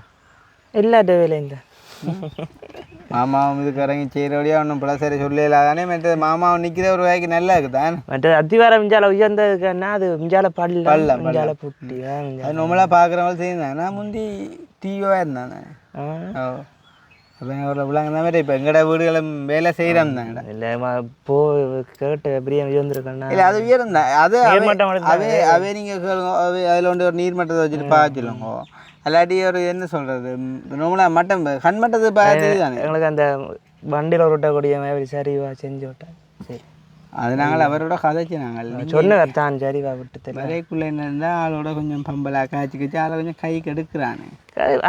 எல்லாட்ட வேலையும் இந்த மாமாவும் இதுக்கு இறங்கி செய்கிறபடியாக ஒன்றும் பிள்ளை சரி சொல்லலாதானே. மற்ற மாமாவும் நிற்கிற ஒரு வேலைக்கு நல்லா இருக்குதான். மற்ற அத்திவாரம் மிஞ்சால உயர்ந்ததுக்குன்னா அது மிஞ்சால மிஞ்சால புட்டி அது நம்மளாக பார்க்குறவங்க செய்யுந்தாங்க. நான் முந்தி டிவியாக இருந்தானே. அப்போ ஒரு விளாங்க தான் வேறு இப்போ எங்கட வீடுகளும் வேலை செய்கிறோம் தாங்கடா. இல்லை போ கேட்டு எப்படியே உயர்ந்துருக்கேன்னா இல்லை அது உயர்ந்தேன். அது அவே நீங்கள் கேளுங்க. அதில் வந்து ஒரு நீர் மட்டத்தை வச்சுட்டு பார்த்துலங்க. அல்லாட்டி ஒரு என்ன சொல்கிறது நம்மளாக மட்டம் கண் மட்டத்தை பார்த்து தானே எங்களுக்கு அந்த வண்டியில் விட்டக்கூடிய மாதிரி சரிவா செஞ்சு விட்டேன். சரி அது நாங்கள் அவரோட கதைச்சு நாங்கள் சொன்னவர் தான் சரிவா விட்டு வரைக்குள்ளே என்ன இருந்தால் ஆளோட கொஞ்சம் பம்பலா காய்ச்சி ஆளை கொஞ்சம் கைக்கு எடுக்கிறானே.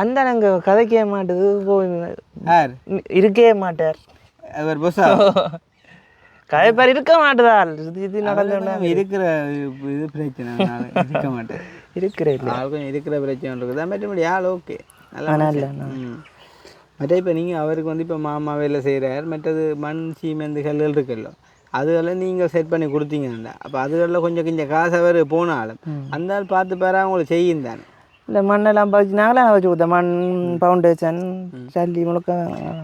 அந்த நாங்கள் கதைக்க மாட்டது போய் யார் இருக்கவே மாட்டார் அவர் பொசா கதைப்பார் இருக்க மாட்டுதால் இது நடந்த இருக்கிற இது பிரச்சனை இருக்க மாட்டேன் இருக்கிற கொஞ்சம் இருக்கிற பிரச்சனை இருக்குது. மற்றபடி ஆள் ஓகே நல்லா. மற்ற இப்போ நீங்கள் அவருக்கு வந்து இப்போ மாமா வேலை செய்கிறார். மற்றது மண் சீமெந்து கல்லுகள் இருக்குல்ல அதுகளில் நீங்கள் செட் பண்ணி கொடுத்தீங்கன்னா அப்போ அதுகளில் கொஞ்சம் கொஞ்சம் காசை வேறு போனாலும் அந்த ஆள் பார்த்து பேரா உங்களுக்கு செய்யும் தானே. இந்த மண்ணெல்லாம் பறிச்சு நாங்களாம் வச்சு கொடுத்தோம். மண் ஃபவுண்டேஷன் சல்லி முழுக்க.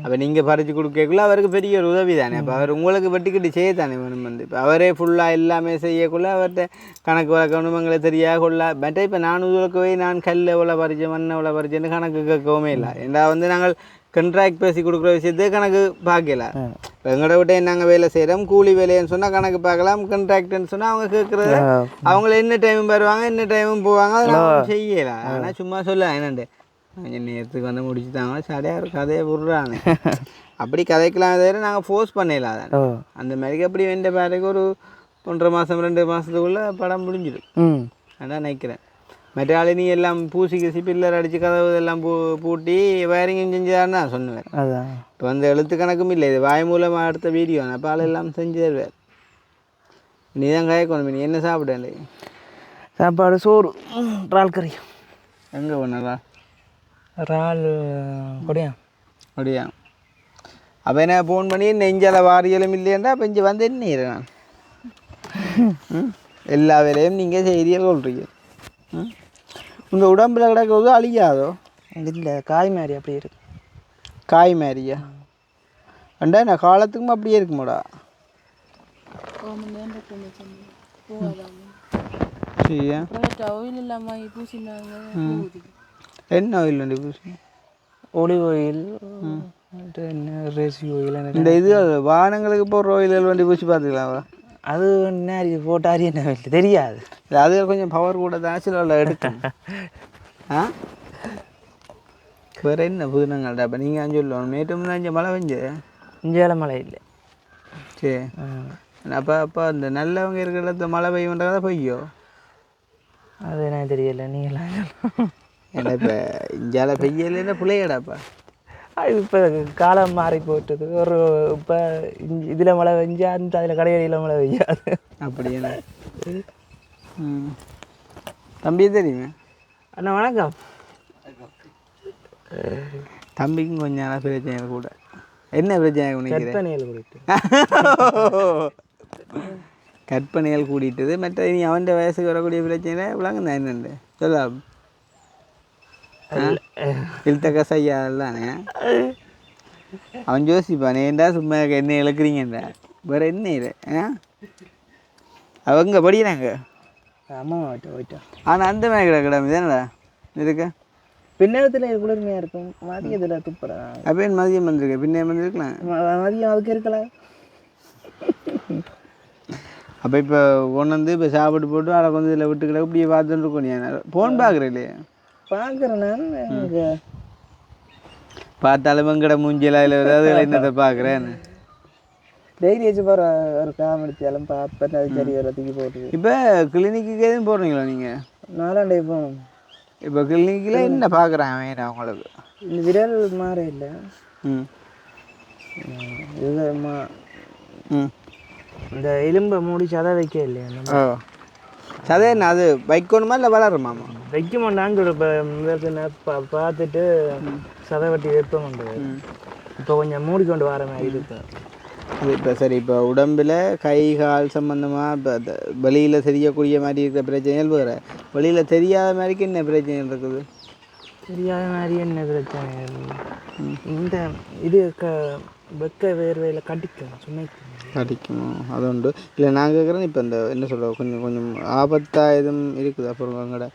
அப்போ நீங்கள் பறித்து கொடுக்கக்குள்ள அவருக்கு பெரிய ஒரு உதவி தானே. அப்போ அவர் உங்களுக்கு வெட்டிக்கிட்டு செய்யத்தானே வேணும். வந்து இப்போ அவரே ஃபுல்லாக எல்லாமே செய்யக்குள்ள அவர்கிட்ட கணக்கு வழக்கணும் எங்களுக்கு தெரியாது கொள்ள பட் இப்போ நான் உங்களுக்கு போய் நான் கல் எவ்வளோ பறிச்சேன் மண் எவ்வளோ பறிச்சேன்னு கணக்கு கேட்கவுமே இல்லை. ஏன்னா வந்து நாங்கள் கண்ட்ராக்ட் பேசி கொடுக்குற விஷயத்தை கணக்கு பார்க்கல. இப்போ எங்களோட விட்ட நாங்கள் வேலை செய்கிறோம் கூலி வேலைன்னு சொன்னால் கணக்கு பார்க்கலாம். கண்ட்ராக்ட்னு சொன்னால் அவங்க கேட்குறது அவங்கள என்ன டைமும் வருவாங்க என்ன டைமும் போவாங்க அதெல்லாம் செய்யலாம். ஆனால் சும்மா சொல்ல என்னண்டு கொஞ்சம் நேரத்துக்கு வந்து முடிச்சுட்டாங்க சடையாக ஒரு கதையை விட்றானே அப்படி கதைக்கலாம் தவிர நாங்கள் ஃபோர்ஸ் பண்ணிடலாம் அதான் அந்த மாதிரிக்கு அப்படி வேண்ட பேருக்கு ஒரு 1.5 மாதம் 2 மாதத்துக்குள்ளே படம் முடிஞ்சிடும் அதான் நினைக்கிறேன். மற்ற ஆளினி எல்லாம் பூசி கசி பில்லர் அடித்து கதவு எல்லாம் பூட்டி வயரிங்கும் செஞ்சுதான்னு நான் சொன்னேன். அதான் இப்போ வந்து எழுத்து கணக்கும் இல்லை இது வாய் மூலமாக எடுத்த வீடியோ அப்போ ஆள் எல்லாம் செஞ்சு தருவார். நீ தான் காயக்கணும் நீ என்ன சாப்பிட்டேன் சாப்பாடு சோறு இறால் கறி. எங்கே பண்ணலாம் இறால் கொடியா அப்படியா. அப்போ என்ன ஃபோன் பண்ணி நெஞ்சால வாரியலும் இல்லையாண்டா அப்போ இங்கே வந்து என்ன நான் எல்லா வேலையும் நீங்கள் செய்தியாக சொல்கிறீங்க. உங்கள் உடம்புல கிடக்கிறது அழியாதோ இல்லை காய் மாதிரி அப்படியே இருக்கு. காய் மாதிரியா அண்டா நான் காலத்துக்கும் அப்படியே இருக்குமாடா. சரியா என்ன ஆயில் வண்டி பூசி ஒலிவ் ஆயில் என்ன ரேசி ஆயில் இந்த இது வாகனங்களுக்கு போடுற ஆயில் வண்டி பூசி பார்த்துக்கலாமா. அது என்ன போட்டாரி என்ன இல்லை தெரியாது. அது கொஞ்சம் பவர் கூட தான் சில எடுக்கும். வேறு என்ன புதுனங்கள்டா இப்போ நீங்கள் சொல்லணும் நேற்று முன்னாடி இங்கே மழை பெஞ்சு இந்தியாவில் மழை இல்லை. சரி அப்போ இந்த நல்லவங்க இருக்கிற இடத்துல மழை பெய்யுன்றதை பொய்யோ அது எனக்கு தெரியல நீங்களாம் ஏன்னா இப்போ இந்தியாவில் பெய்யலைன்னா பிள்ளையடாப்பா. அது இப்போ காலம் மாறி போட்டது ஒரு இப்போ இதில் மழை பெஞ்சா அந்த அதில் கடையடியில் மழை பெய்யாது அப்படியா. தம்பி தெரியுங்க அண்ணா வணக்கம். தம்பிக்கும் கொஞ்சம் நாளாக பிரச்சனை கூட என்ன பிரச்சனை கற்பனைகள் கூடிட்டு கற்பனைகள் கூட்டிட்டது மற்ற நீ அவன் வயசுக்கு வரக்கூடிய பிரச்சனை விளங்க தான் என்னண்டு சொல்ல இழுத்தக்க செய்யா தானே அவன் யோசிப்பான் ஏன்டா சும்மா என்ன இழக்கிறீங்கண்டா வேற என்ன இது அவங்க படிக்கிறாங்க அம்மா போயிட்டோம். ஆனால் அந்த மாதிரி கிடக்கிடாம தானடா இருக்க பின்னத்தில் குளிர்மையாக இருக்கும் மதியத்தில் துப்புறேன். அப்போ மதியம் வந்துருக்கு பின்னே வந்துருக்கலாம் மதியம் அதுக்கு இருக்கலாம். அப்போ இப்போ கொண்டு வந்து இப்போ சாப்பிட்டு போட்டு அதை கொஞ்சம் இதில் விட்டுக்கிட இப்படியே பார்த்துட்டு இருக்கோம். நீ ஃபோன் பார்க்குறேன் இல்லையா பார்க்குறேன் நான் பார்த்தாலும் வெங்கட மூஞ்சியெல்லாம் இல்லை ஏதாவது என்னத்தை பார்க்குறேன் டெய்லி வச்சு போகிற ஒரு காமெடிச்சாலும் பார்ப்பேன் அது சரி வரத்துக்கு போட்டு. இப்போ கிளினிக்கு எதுவும் போடுறீங்களா நீங்கள் 4ஆம் டே போகணும். இப்போ கிளினிக்கில் என்ன பார்க்குறான் அவன் அவங்களுக்கு இந்த விரல் மாற இல்லை இது இந்த எலும்பை மூடி சதை வைக்க இல்லையா சதை என்ன அது வைக்கணுமா இல்லை வளருமாமா வைக்க மாட்டான்னு இப்போ பார்த்துட்டு சதை வெட்டி வைப்ப கொண்டு இப்போ கொஞ்சம் மூடிக்கொண்டு வர மாதிரி இருக்கு. அது இப்போ சரி இப்போ உடம்பில் கை கால் சம்மந்தமாக இப்போ வெளியில் தெரியக்கூடிய மாதிரி இருக்கிற பிரச்சனைகள் வேறு வெளியில் தெரியாத மாதிரிக்கு என்ன பிரச்சனைகள் இருக்குது தெரியாத மாதிரி என்ன பிரச்சனை இந்த இது வெக்க வேர்வையில் கடிக்கும் சுமைக்கும் கடிக்குமோ அது உண்டு இல்லை நான் கேட்குறேன் இப்போ இந்த என்ன சொல்கிறோம் கொஞ்சம் கொஞ்சம் ஆபத்தாக எதுவும் இருக்குது அப்புறம் அவங்களோட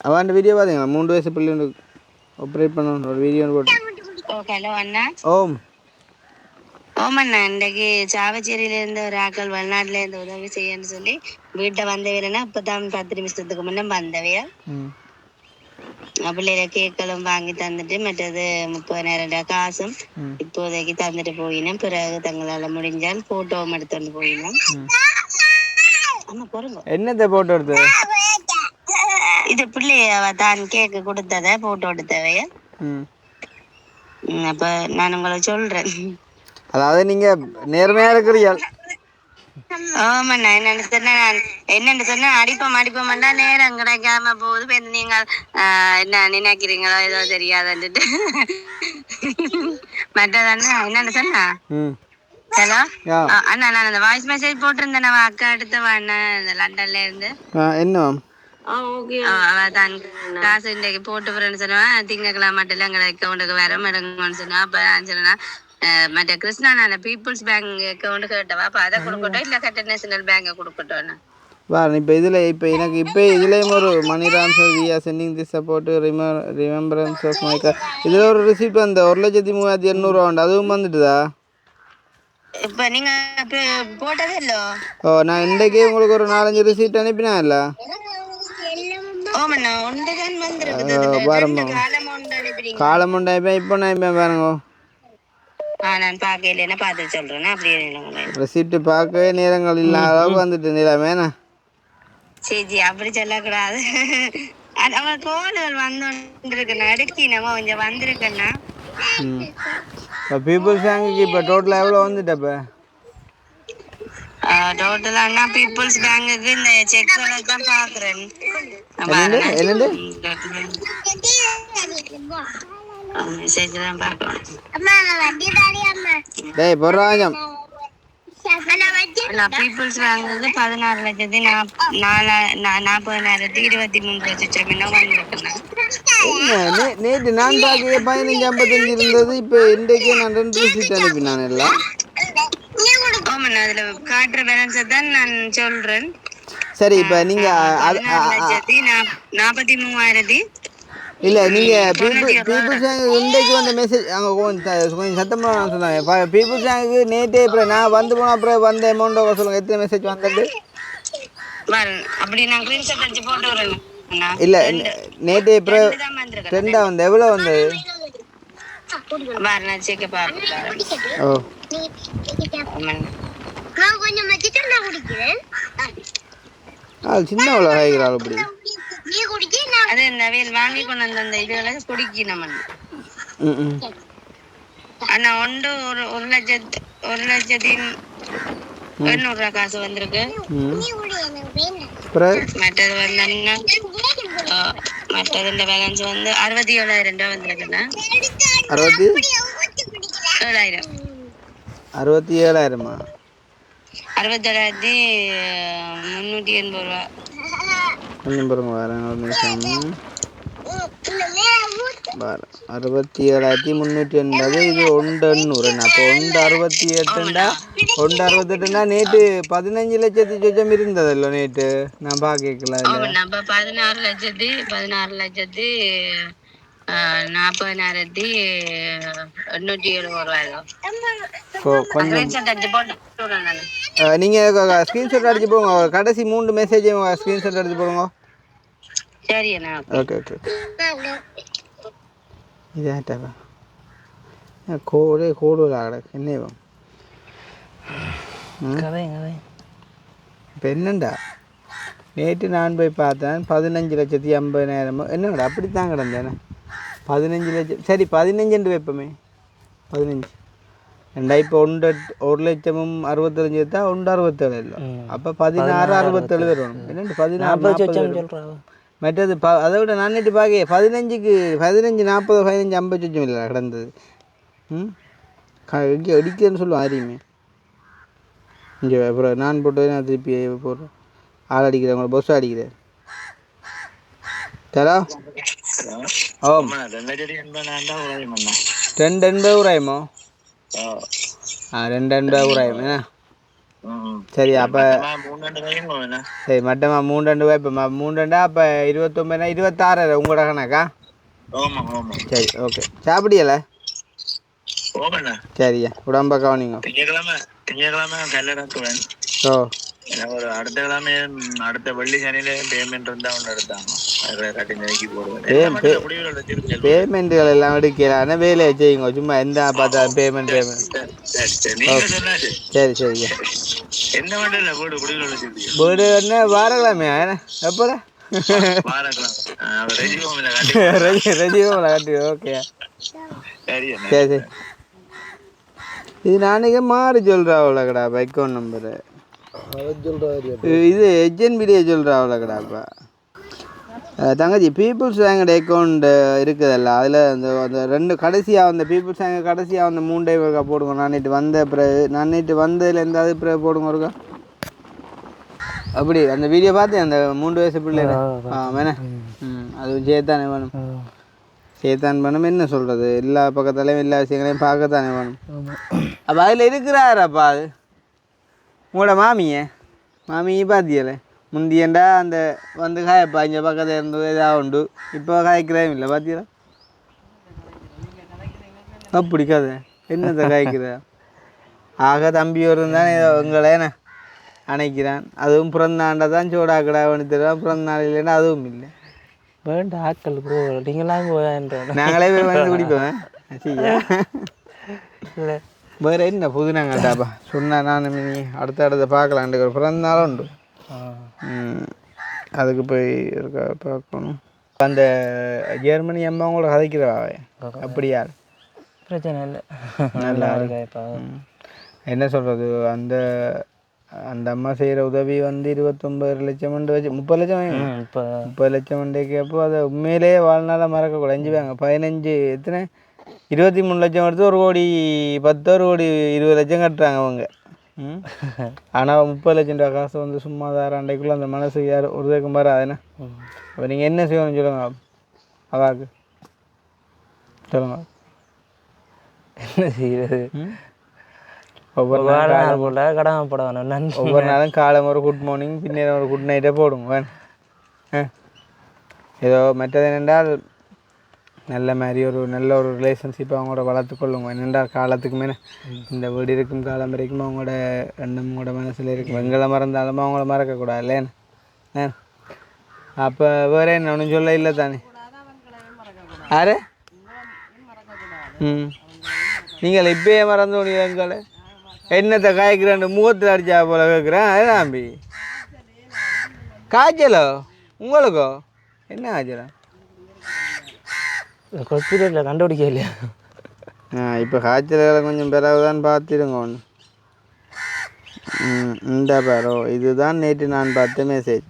அவன் வீடியோ பார்த்தீங்களா 3 வயசு பிள்ளை ஒன்று ஆப்ரேட் பண்ணணும் ஒரு வீடியோ போட்டு. ஹலோ அண்ணா. ஓம் ஓமண்ணா இன்றைக்கு சாவச்சேரியிலேருந்து ஒரு ஆக்கள் வெளிநாட்டிலேருந்து உதவி செய்யன்னு சொல்லி வீட்டை வந்தவைனா இப்போ தான் 10 நிமிஷத்துக்கு முன்னே வந்தவைய பிள்ளைல கேக்களும் வாங்கி தந்துட்டு மற்றது 30,000 காசும் இப்போதைக்கு தந்துட்டு போயினோம். பிறகு தங்களால் முடிஞ்சால் போட்டோவும் எடுத்துட்டு போயினோம். ஆமா போறோங்க என்னத்தை போட்டோ எடுத்து இது பிள்ளைய தான் கேக்கு கொடுத்தத போட்டோ எடுத்தவைய. அப்ப நான் உங்களை சொல்றேன் அதாவது நீங்கள் நேர்மையாக இருக்கிறீர்கள். ஆமாண்ணா என்னன்னு சொன்னா அடிப்போம்டா நேரம் கிடைக்காம போகுது. இப்போ நீங்க என்ன நினைக்கிறீங்களோ ஏதோ தெரியாதுன்ட்டு மற்றதானே என்னன்னு சொன்னா ஹலோ ஆ அண்ணா நான் அந்த வாய்ஸ் மெசேஜ் போட்டிருந்தேன் நான் அக்கா எடுத்த இந்த லண்டன்ல இருந்து என்ன தான் காசு இன்றைக்கு போட்டு போறேன்னு சொன்னேன் திங்கக்கிழமை மட்டும் எங்களை அக்கௌண்ட்டுக்கு வர எடுங்கன்னு சொன்னா அப்ப நான் சொன்னா மற்ற கிருஷ்ணா நான் பீப்புள்ஸ் பேங்க் அக்கௌண்ட் கேட்டவா அப்ப அதை கொடுக்கட்டும் இல்ல கட்ட நேஷனல் பேங்க கொடுக்கட்டும் பாரு இப்போ இதில் இப்போ எனக்கு இப்போ இதுலேயும் ஒரு money transfer via sending the support remembrance of my car இதில் ஒரு ரிசிப்ட் வந்து 1,38,800 உண்டு அதுவும் வந்துட்டுதா இப்ப நீங்க போட்டதே இல்ல ஓ நான் இன்றைக்கே உங்களுக்கு ஒரு 4-5 ரிசிப்ட் அனுப்பினா இல்லை ஓமண்ணா ஒன்றுதான் வந்திருக்குது பாருங்க காலம் உண்டா இப்போ நான் இப்போ பாருங்க நான் பார்க்கல பார்த்து சொல்றேன் அப்படியே ரிசிப்ட் பார்க்கவே நேரங்கள் இல்லாத அளவுக்கு வந்துட்டு நிலைமைண்ணா சரி அப்படி சொல்லக்கூடாது அவன் கோல்கள் வந்துருக்குண்ணா எடுக்கினமா கொஞ்சம் வந்திருக்குண்ணா பீப்புள்ஸ் பேங்குக்கு இப்போ டோட்டலாக எவ்வளோ வந்துட்டப்ப டோட்டலானா பீப்புள்ஸ் பேங்குக்கு இந்த செக்களை தான் பார்க்குறேன் என்னண்டு மெசேஜ் தான் பார்க்குறேன் டேய் பொறாஜம் பீப்புள்ஸ் பேங்குக்கு 16,40,23,00,000 வந்திருக்குண்ணா நேற்று நான் பார்க்க 15,55 இருந்தது இப்போ இன்றைக்கே நான் 2 ரிசிப்ட் அனுப்பினான் எல்லாம் ஆமாண்ணா அதுல காட்டுற பேலன்ஸை தான் நான் சொல்றேன் சரி இப்போ நீங்கள் 43,000 இல்லை நீங்கள் பீப்புள்ஸ் பேங்க் இன்றைக்கு வந்த மெசேஜ் அங்கே கொஞ்சம் சத்தமாக நான் சொன்னாங்க பீப்புள்ஸ் பேங்க்கு நேற்றே அப்புறம் நான் வந்து போன அப்புறம் வந்த அமௌண்ட்டை சொல்லுங்கள் எத்தனை மெசேஜ் வந்துட்டு அப்படி நான் ஸ்கிரீன்ஷாட் அடிச்சு போட்டு வரேன் இல்லை நேற்றே அப்புறம் 2 வந்து எவ்வளோ வந்தது ஓ சின்ன எவ்வளோ ஆகிறாள் அப்படி அது நவீன் வாங்கி கொண்டு வந்த அந்த இதுகளை குடிக்கணும் ஆனா ஒன்று ஒரு 1,00,800 காசு வந்திருக்கு மற்றது வந்தோம்னா மற்றது பேலன்ஸ் வந்து 67,000 வந்திருக்குண்ணா 67,000 67,000 67,380 கொஞ்சம் பாருங்க வரேன் ஒரு நிமிஷம் 67,380 இது 1,800 அப்போ 1,68 நேற்று 15 லட்சத்து சொச்சம் இருந்ததല്ലോ நேற்று நான் பார்க்கல 16,40,870 நீங்கள் ஸ்க்ரீன்ஷாட் அடிச்சு போங்க கடைசி 3 மெசேஜையும் ஸ்க்ரீன்ஷாட் அடிச்சு போடுங்க சரியண்ணா ஓகே ஓகே இதாட்டா கோடு என்ன இப்போ என்னண்டா நேற்று நான் போய் பார்த்தேன் 15,50,000 என்னடா அப்படித்தான் கிடந்தேண்ணே 15 லட்சம் சரி 15 வைப்போமே 15 ரெண்டா இப்போ 1,65,000 எடுத்தா 1,67 இல்லை அப்போ 16,67 வரும் என்னண்டு 16,40 மற்றது அதை விட நான் நேற்று பார்க்க 15க்கு 15 40 15 50 சொச்சம் இல்லை கிடந்தது இங்கே அடிக்கிறேன்னு சொல்லுவோம் ஆரியுமே இங்கே அப்புறம் நான் போட்டு நான் திருப்பி போடுறேன் ஆள் அடிக்கிறேன் உங்களை பஸ் அடிக்கிறேன் தரா ஓ 2,80 உராயமோ 2,80 உராயம் என்ன சரி அப்போ சரி மட்டமா 3,2 இப்போ 3,2 அப்போ 29 26 உங்களோட கணக்கா சரி ஓகே சாப்பிடியல சரியா உடம்ப கவனிங்க ஓ ஒரு அடுத்த கிழமை அடுத்த வெள்ளி சனியில பேமெண்ட் இருந்தா ஒன்று எடுத்தாங்க பேமெண்ட்டுகள் எல்லாம் எடுக்கல வேலையை செய்யுங்க சும்மா எந்த பார்த்தா பேமெண்ட் சரி சரிங்க என்ன மட்டும் வீடு என்ன வாரலாமே எப்போடா ரெஜிகோமில் காட்டி ஓகே சரி சரி இது நாளைக்கு மாறி சொல்கிறாவுலக்கடா அக்கௌண்ட் நம்பரு இது HNBD சொல்கிறாவுலக்கடாப்பா தங்கச்சி பீப்புள்ஸ் பேங்கோட அக்கௌண்ட் இருக்குதல்ல அதில் அந்த ரெண்டு கடைசியாக அந்த பீப்புள்ஸ் பேங்க் கடைசியாக அந்த 3 டைம் இருக்கா போடுங்க. நான் நேற்று வந்த பிறகு நான் நேற்று வந்ததில் எந்த அது பிறகு போடுங்க இருக்கா அப்படி அந்த வீடியோ பார்த்து அந்த 3 வயசு பிள்ளை வேணா அது சேர்த்தானே வேணும் சேர்த்தான் வேணும் என்ன சொல்கிறது எல்லா பக்கத்துலேயும் எல்லா விஷயங்களையும் பார்க்கத்தானே வேணும். அப்போ அதில் இருக்கிறாரப்பா அது உங்களோட மாமியை பார்த்தியலை முந்தியண்டா அந்த வந்து காயப்பா இங்கே பக்கத்தில் இருந்து இதாக உண்டு இப்போ காய்க்கிறதும் இல்லை பார்த்தீங்களா அப்படி கதை என்னத்தை காய்க்கிற ஆக தம்பி வரும் தானே எங்களை என்ன அணைக்கிறான் அதுவும் பிறந்த ஆண்டை தான் சோடாக்கடா பண்ணி தருவான் பிறந்த நாள் இல்லைன்னா அதுவும் இல்லை வேண்ட ஆட்கள் நீங்களாம் நாங்களே போய் வந்து குடிப்போம் இல்லை வேறு என்ன புதுனாங்கட்டாப்பா சொன்னா நான் நீ அடுத்த பார்க்கலான்ட்டு ஒரு பிறந்த நாளும் உண்டு அதுக்கு போய் இருக்க பார்க்கணும். அந்த ஜெர்மனி அம்மா கூட கதைக்கிறவா அப்படியா பிரச்சனை இல்லை நல்லா என்ன சொல்கிறது அந்த அந்த அம்மா செய்கிற உதவி வந்து 29 லட்சம் வச்சு 30 லட்சம் 30 லட்சம் வண்டிக்கப்போ அதை உண்மையிலேயே வாழ்நாள மறக்கக்கூடாது. 15 எத்தனை 23 லட்சம் எடுத்து 1 கோடி 10 1 கோடி 20 லட்சம் கட்டுறாங்க அவங்க. ஆனால் 30 லட்சம் ரூபா காசு வந்து சும்மா தாராண்டைக்குள்ளே அந்த மனசு யார் ஒரு தேக்கம் வராதுண்ணே. அப்போ நீங்கள் என்ன செய்யணும்னு சொல்லுங்க அவாக்கு சொல்லுங்க என்ன செய்யறது ஒவ்வொரு நாளும் காலம் ஒரு குட் மார்னிங் பின்னர் ஒரு குட் நைட்டே போடுங்க வேணும். ஏதோ மற்றது என்னென்றால் நல்ல மாதிரி ஒரு நல்ல ஒரு ரிலேஷன்ஷிப்பை அவங்களோட வளர்த்துக்கொள்ளுங்க. என்னென்றால் காலத்துக்கு மேலே இந்த வீடு இருக்கும் காலம் வரைக்கும் அவங்களோட எண்ணம் உங்களோட மனசில் இருக்கும். எங்களை மறந்தாலும் அவங்கள மறக்கக்கூடாது இல்லைன்னு. அப்போ வேறு என்ன ஒன்றும் சொல்ல இல்லை தானே யாரு நீங்கள் இப்பயே மறந்து முடியும் எங்களை என்னத்தை காய்க்கிறான் முகத்தில் அடித்தா போல கேட்குறேன் நம்பி காய்ச்சலோ உங்களுக்கோ என்ன காய்ச்சலா ஹாஸ்பிட்டலில் கண்டுபிடிக்க இல்லையா இப்போ காய்ச்சல்களை கொஞ்சம் பிறகுதான் பார்த்துடுங்க ஒன்று. இந்த பேரோ இதுதான் நேற்று நான் பார்த்த மெசேஜ்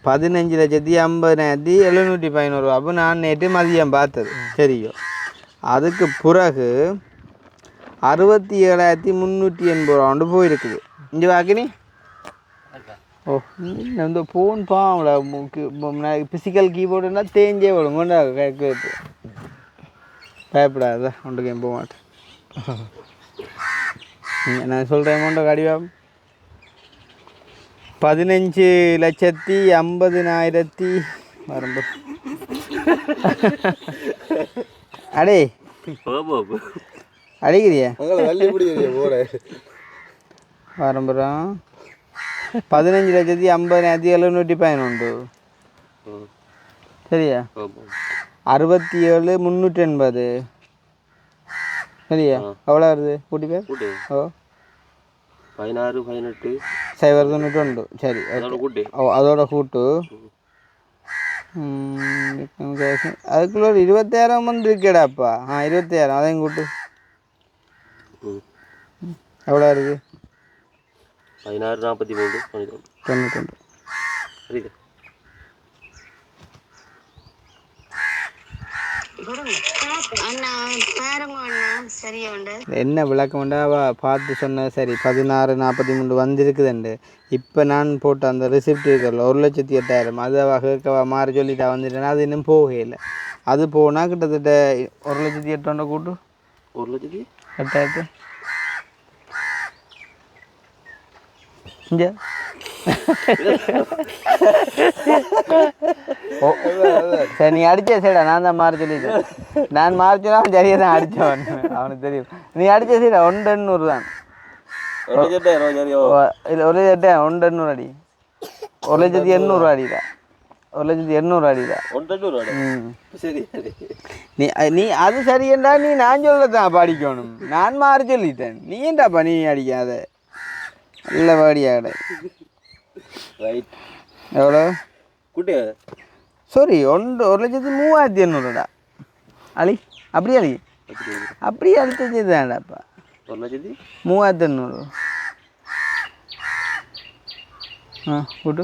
15,50,711 அப்போ நான் நேற்று மதியம் பார்த்தது சரியோ. அதுக்கு பிறகு 67,380 போயிருக்குது. இங்கே வாக்கினி ஓ இந்த ஃபோன் பாவம்ல ஃபிசிக்கல் கீபோர்டுனா தேஞ்சே விடும் கொண்டா கேட்குறது பயப்படாத ஒன்றுக்கு போக மாட்டேன். நான் சொல்கிறேன் கொண்ட கடிவா 15,50,000 வரும்போ அடே அடிக்கிறியா வரம்புறான் 15,50,711 சரியா 67,380 சரியா எவ்வளோ வருது கூட்டி பேர் ஓ 16,18,091 சரி ஓ அதோட கூட்டு அதுக்குள்ள ஒரு 20,000 வந்து இருக்கேடாப்பா 20,000 அதையும் கூட்டு எவ்வளோ வருது 16,43,92 என்ன விளக்கம்ண்டா பார்த்து சொன்ன சரி 16,43 வந்திருக்குதுண்டு. இப்போ நான் போட்ட அந்த ரிசிப்ட் இருக்கிறல 1,08,000 அது கேட்கவா மாறி சொல்லிட்டா வந்துட்டேன்னா அது இன்னும் போகவே இல்லை. அது போனால் கிட்டத்தட்ட 1,08,000 கூட்டு 1,08,000 இங்கே சரி நீ அடிச்ச சரிடா நான் தான் மாறி சொல்லிட்டேன். நான் மாறிச்சோன்னா அவன் சரியாக தான் அடித்தவன் அவனுக்கு தெரியும். நீ அடிச்ச சரிடா 1,800 தான் 1,08,000 அடி 1,800 அடிடா 1,800 அடிடா நீ அது சரியண்டா நீ நான் சொல்லத்தான் படிக்கணும். நான் மாறி சொல்லிட்டேன் நீ ஏண்டாப்பா நீ அடிக்காத நல்ல பாடியாட எவ்வளோ சாரி 1,03,800 அழி அப்படியே அழி அப்படியே அழிச்சது தான்டாப்பா 3,800 கூட்டு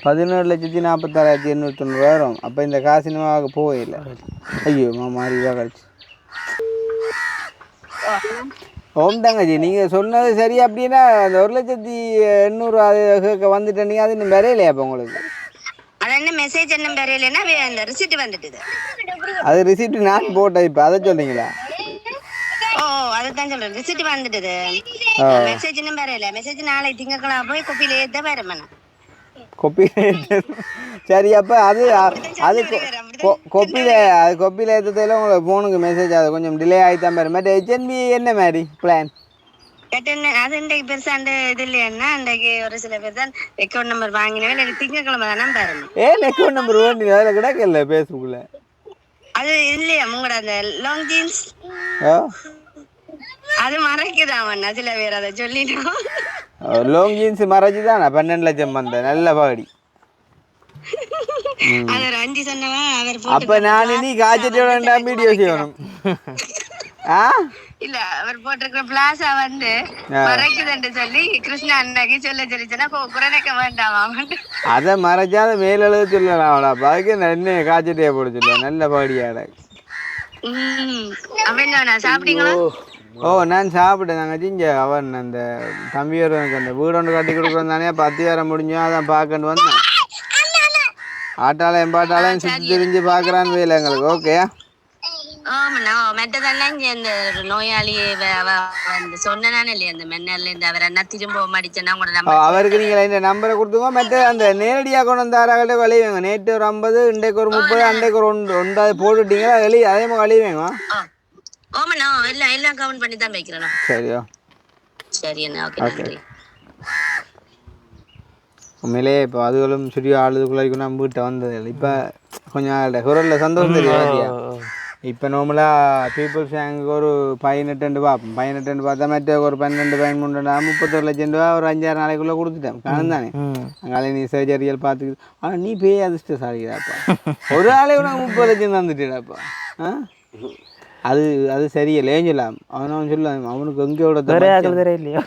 17,46,890 வரும். அப்போ இந்த காசினமாக போகல. ஐயோ மாறி இதாக கழிச்சு. ஓம் தங்கச்சி நீங்கள் சொன்னது சரி. அப்படின்னா அந்த 1,800,000 வந்துட்டேன். நீங்கள் அது இன்னும் வரையிலையா அப்போ உங்களுக்கு? அது என்ன மெசேஜ் என்ன வரையிலன்னா அந்த ரிசிப்ட் வந்துட்டுது. அது ரிசிப்ட் நான் போட்டேன். இப்போ அதை சொல்றீங்களா? ஓ அதுதான் சொல்றேன். ரிசிப்ட் வந்துட்டுது. மெசேஜ் இன்னும் வரையில. மெசேஜ் நாளை திங்கட்கிழமை போய் கொப்பியில ஏற்ற வரமண்ணா. கொப்பி சரி. அப்போ அது கொப்பியில் ஏற்றதில் உங்களுக்கு ஃபோனுக்கு மெசேஜ் அது கொஞ்சம் டிலே ஆகித்தான் பாரு. மற்ற ஹெச்என்பி என்ன மாதிரி பிளான்? அது இன்றைக்கு பெருசா அந்த இது இல்லையா? இன்றைக்கு ஒரு சில பேர் தான் அக்கௌண்ட் நம்பர் வாங்கினவே எனக்கு திங்கட்கிழமை தானே பாருங்க. ஏன் அக்கௌண்ட் நம்பர் வேண்டி அதில் கிடக்கல பேஸ்புக்கில்? அது இல்லையா உங்களோட அந்த லாங் ஜீன்ஸ் அது மறைக்குதாமண்ணா. சில பேர் அதை சொல்லிட்டோம். லாங் ஜீன்ஸ் மறைச்சி தான் 12 லட்சம் வந்த நல்ல பாடி. அது ஒரு 5 சொன்னவா அவர். அப்போ நான் இனி காய்ச்சட்டோட வீடியோ செய்யணும். இல்ல அவர் போட்டிருக்கிற பிளாஸா வந்து மறைக்குதுன்னு சொல்லி கிருஷ்ணா அன்னைக்கு சொல்லிச்சுன்னா குறைக்க வேண்டாமா? அதை மறைச்சாத மேலெழுத சொல்லலாம். அதுக்கு என்ன காய்ச்சட்டையை போட சொல்ல நல்ல பாடியாட. அப்படின்னா சாப்பிட்டீங்களா? ஓ நான் சாப்பிட்டேன். நாங்கள் இங்கே அவன் அந்த தம்பியோர் எனக்கு அந்த வீடு ஒன்று கட்டி கொடுக்குறோம் தானே. 10 வாரம் முடிஞ்சோம். அதான் பார்க்கண்டு வந்தேன். ஆட்டாலையும் பாட்டாலையும் சுற்றி திரிஞ்சு பார்க்குறான்னு வேலை எங்களுக்கு. ஓகே ஆமாண்ணா. மெட்டதெல்லாம் இங்கே இந்த நோயாளி சொன்னானே இல்லையா அந்த மென்னர்ல இருந்து அவர் என்ன திரும்ப மடிச்சேன்னா உங்களோட நம்பர் அவருக்கு நீங்கள் இந்த நம்பரை கொடுத்துங்க. மற்ற அந்த நேரடியாக கொண்டு வந்து ஆறாகட்டே கழிவுங்க. நேற்று ஒரு 50, இன்றைக்கு ஒரு 30, அன்றைக்கு ஒரு 1 போட்டுட்டீங்களா? அதே மாதிரி கழிவுங்க. ஆமாண்ணா. எல்லாம் கவுண்ட் பண்ணி தான் வைக்கிறேண்ணா. சரியோ சரி அண்ணா. ஓகே நன்றி. உண்மையிலே இப்போ அதுகளும் சுரிய ஆளுதுக்குள்ள நம்ம வீட்டை வந்தது இல்லை. இப்போ கொஞ்சம் குரலில் சந்தோஷம் தெரியும். இப்போ நார்மலாக பீப்புள்ஸ் பேங்க்கு ஒரு 18 பார்ப்போம். 18 பார்த்தா மற்ற ஒரு 12, 13, 31 லட்சம் ரூபா ஒரு 5-6 நாளைக்குள்ளே கொடுத்துட்டேன். காணும் தானே அங்காலே நீ சர்ஜரியல் பார்த்துக்கிது. ஆனால் நீ பேய் அதிர்ஷ்டம் சாதிக்கிறாப்பா. ஒரு ஆளே உனக்கு 30 லட்சம் தந்துட்டாப்பா. அது சரியில்லை. ஏன் சொல்லலாம் அவன் சொல்லுவான் அவனுக்கு எங்கேயோட இல்லையா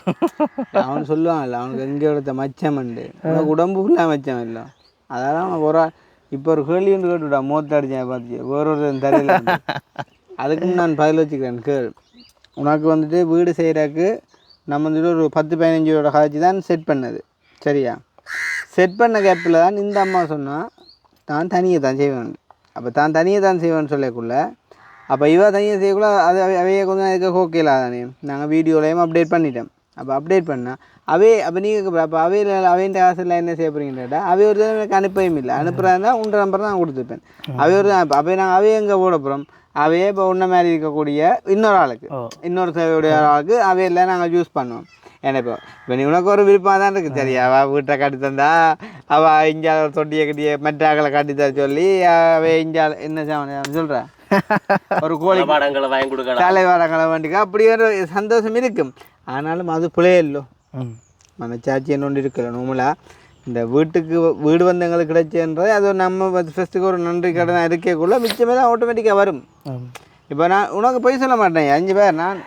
அவன் சொல்லுவான்ல அவனுக்கு எங்கேயோட மச்சம் உண்டு. உனக்கு உடம்பு ஃபுல்லாக மச்சம் இல்லை. அதெல்லாம் அவனுக்கு ஒரு இப்போ ஒரு கேள்வி ஒன்று கேட்டுவிட்டா மூத்த அடிச்சேன் பார்த்து வேறொரு தெரியல. அதுக்குன்னு நான் பதில் வச்சுக்கிறேன். கேள் உனக்கு வந்துட்டு வீடு செய்கிறக்கு நம்ம வந்துட்டு ஒரு 10-15 காய்ச்சி தான் செட் பண்ணது. சரியா? செட் பண்ண கேப்பில் தான் இந்த அம்மா சொன்னால் நான் தனியை தான் செய்வேன். அப்போ தான் தனியை தான் செய்வேன்னு சொல்லக்குள்ள அப்போ இவ தனியாக செய்யக்குள்ள அது அவையே கொஞ்சம் அதுக்கு ஓகேலா தானே. நாங்கள் வீடியோலையும் அப்டேட் பண்ணிட்டோம். அப்போ அப்டேட் பண்ணால் அப்போ நீங்கள் அப்போ அவையின் காசில் என்ன செய்ய போகிறீங்கன்னு அவை ஒரு எனக்கு அனுப்பவும் இல்லை. அனுப்புகிறாருந்தா உங்கள் நம்பர் தான் கொடுத்துருப்பேன். அப்போ நாங்கள் அவையே எங்கே போட போகிறோம்? அவையே இப்போ உன்ன மாதிரி இருக்கக்கூடிய இன்னொரு ஆளுக்கு இன்னொரு சேவையுடைய ஆளுக்கு அவையில் நாங்கள் யூஸ் பண்ணுவோம். ஏன்னா இப்போ நீ உனக்கு ஒரு விருப்பமாக தான் இருக்குது. சரியா? அவள் வீட்டை கட்டி தந்தா அவள் இஞ்சால தொட்டியை கட்டிய மெட்டாக்களை கட்டித்தர சொல்லி அவை இஞ்சால என்ன சொல்கிற ஒரு கோழி பாடங்களை வாங்கி கொடுக்க தலைவாடங்களை வேண்டிக்க அப்படி ஒரு சந்தோஷம் இருக்கும். ஆனாலும் அது பிள்ளையல்லோ மனச்சாட்சி என்ன ஒன்று இருக்கல. நார்மலாக இந்த வீடு வந்து எங்களுக்கு கிடைச்சன்றது அது நம்ம ஃபஸ்ட்டுக்கு ஒரு நன்றி கடனாக இருக்கக்குள்ள மிச்சமே தான் ஆட்டோமேட்டிக்காக வரும். இப்போ நான் உனக்கு போய் சொல்ல மாட்டேன். 5 பேர் நான்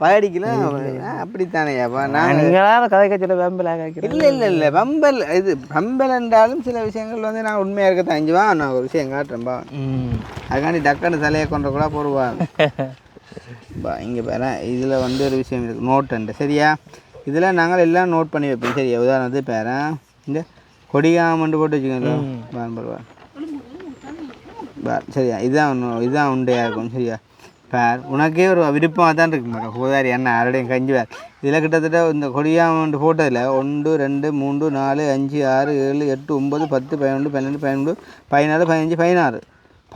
படிக்கல அப்படித்தானேப்பா. நான் கதை கட்சியில் வெம்பல் இல்லை வம்பல் இது வம்பல் என்றாலும் சில விஷயங்கள் வந்து நான் உண்மையாக இருக்கத்தான். 5 வா நான் ஒரு விஷயம் காட்டுறேன்பா. அதுக்காண்டி டக்குன்னு தலையை கொண்ட கூட போடுவாங்க. இங்கே பாரு இதில் வந்து ஒரு விஷயம் இருக்குது. நோட்டுண்டு. சரியா? இதில் நாங்கள் எல்லாம் நோட் பண்ணி வைப்போம். சரியா? உதாரணத்துக்கு பேர இந்த கொடிகாமண்டு போட்டு வச்சுக்கோங்க. சரியா? இதுதான் உண்டையாக இருக்கும். சரியா? பேர் உனக்கே ஒரு விருப்பமாக தான் இருக்கு மேடம். போதாரி என்ன யாரோடையும் கஞ்சி வேறு இதில் கிட்டத்தட்ட இந்த கொடியாமண்டு போட்டதில் 1, 2, 3, 4, 5, 6, 7, 8, 9, 10, 11, 12, 13, 14, 15,